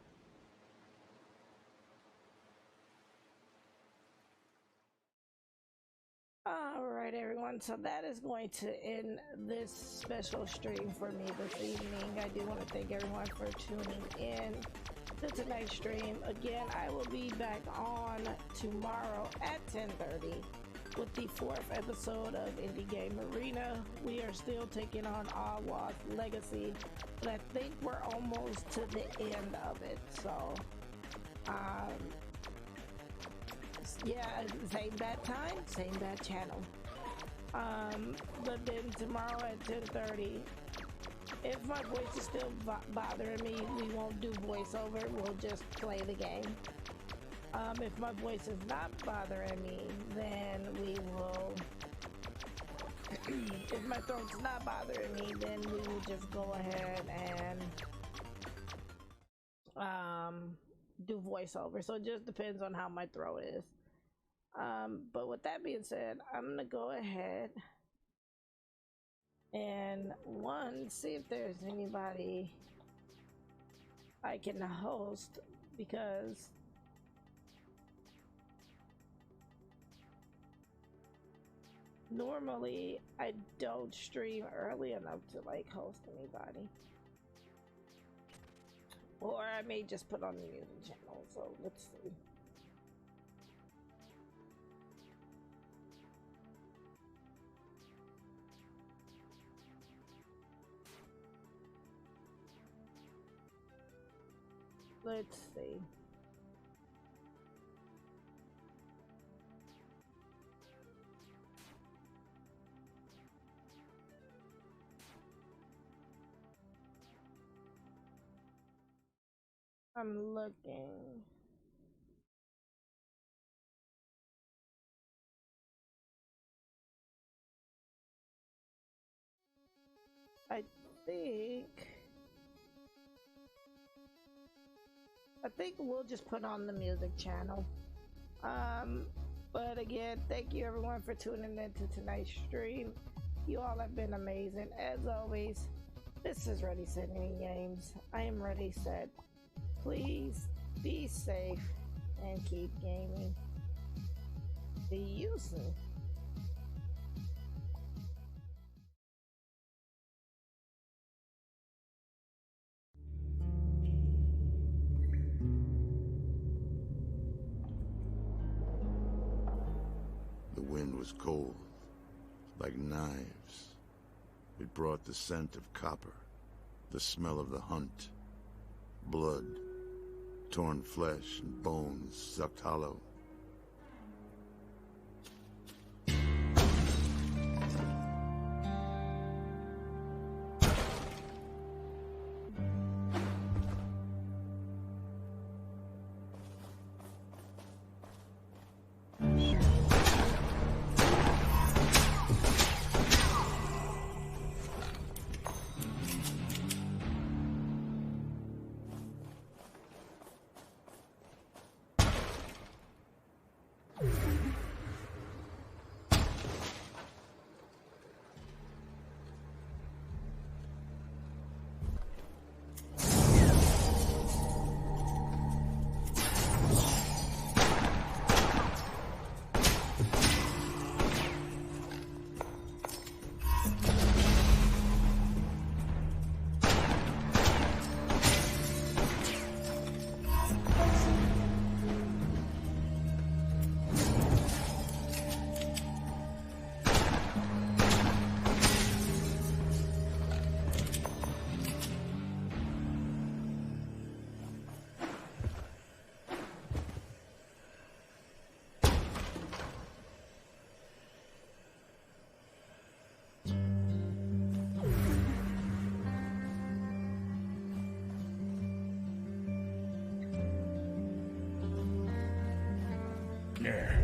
Alright everyone, so that is going to end this special stream for me this evening. I do want to thank everyone for tuning in to tonight's stream. Again, I will be back on tomorrow at 10:30 with the 4th episode of Indie Game Arena. We are still taking on Awa's Legacy, but I think we're almost to the end of it, so yeah, same bad time, same bad channel. But then tomorrow at 10:30, if my voice is still bothering me, we won't do voiceover, we'll just play the game. If my voice is not bothering me, then we will, if my throat's not bothering me, then we will just go ahead and do voiceover. So it just depends on how my throat is. But with that being said, I'm gonna go ahead and see if there's anybody I can host, because normally I don't stream early enough to like host anybody, or I may just put on the music channel. So let's see. Let's see. I'm looking. I think we'll just put on the music channel. But again, thank you everyone for tuning in to tonight's stream. You all have been amazing. As always, this is Ready Set Indie Games. I am Ready Set. Please be safe and keep gaming. See you soon. The wind was cold, like knives. It brought the scent of copper, the smell of the hunt, blood, torn flesh and bones sucked hollow. Yeah.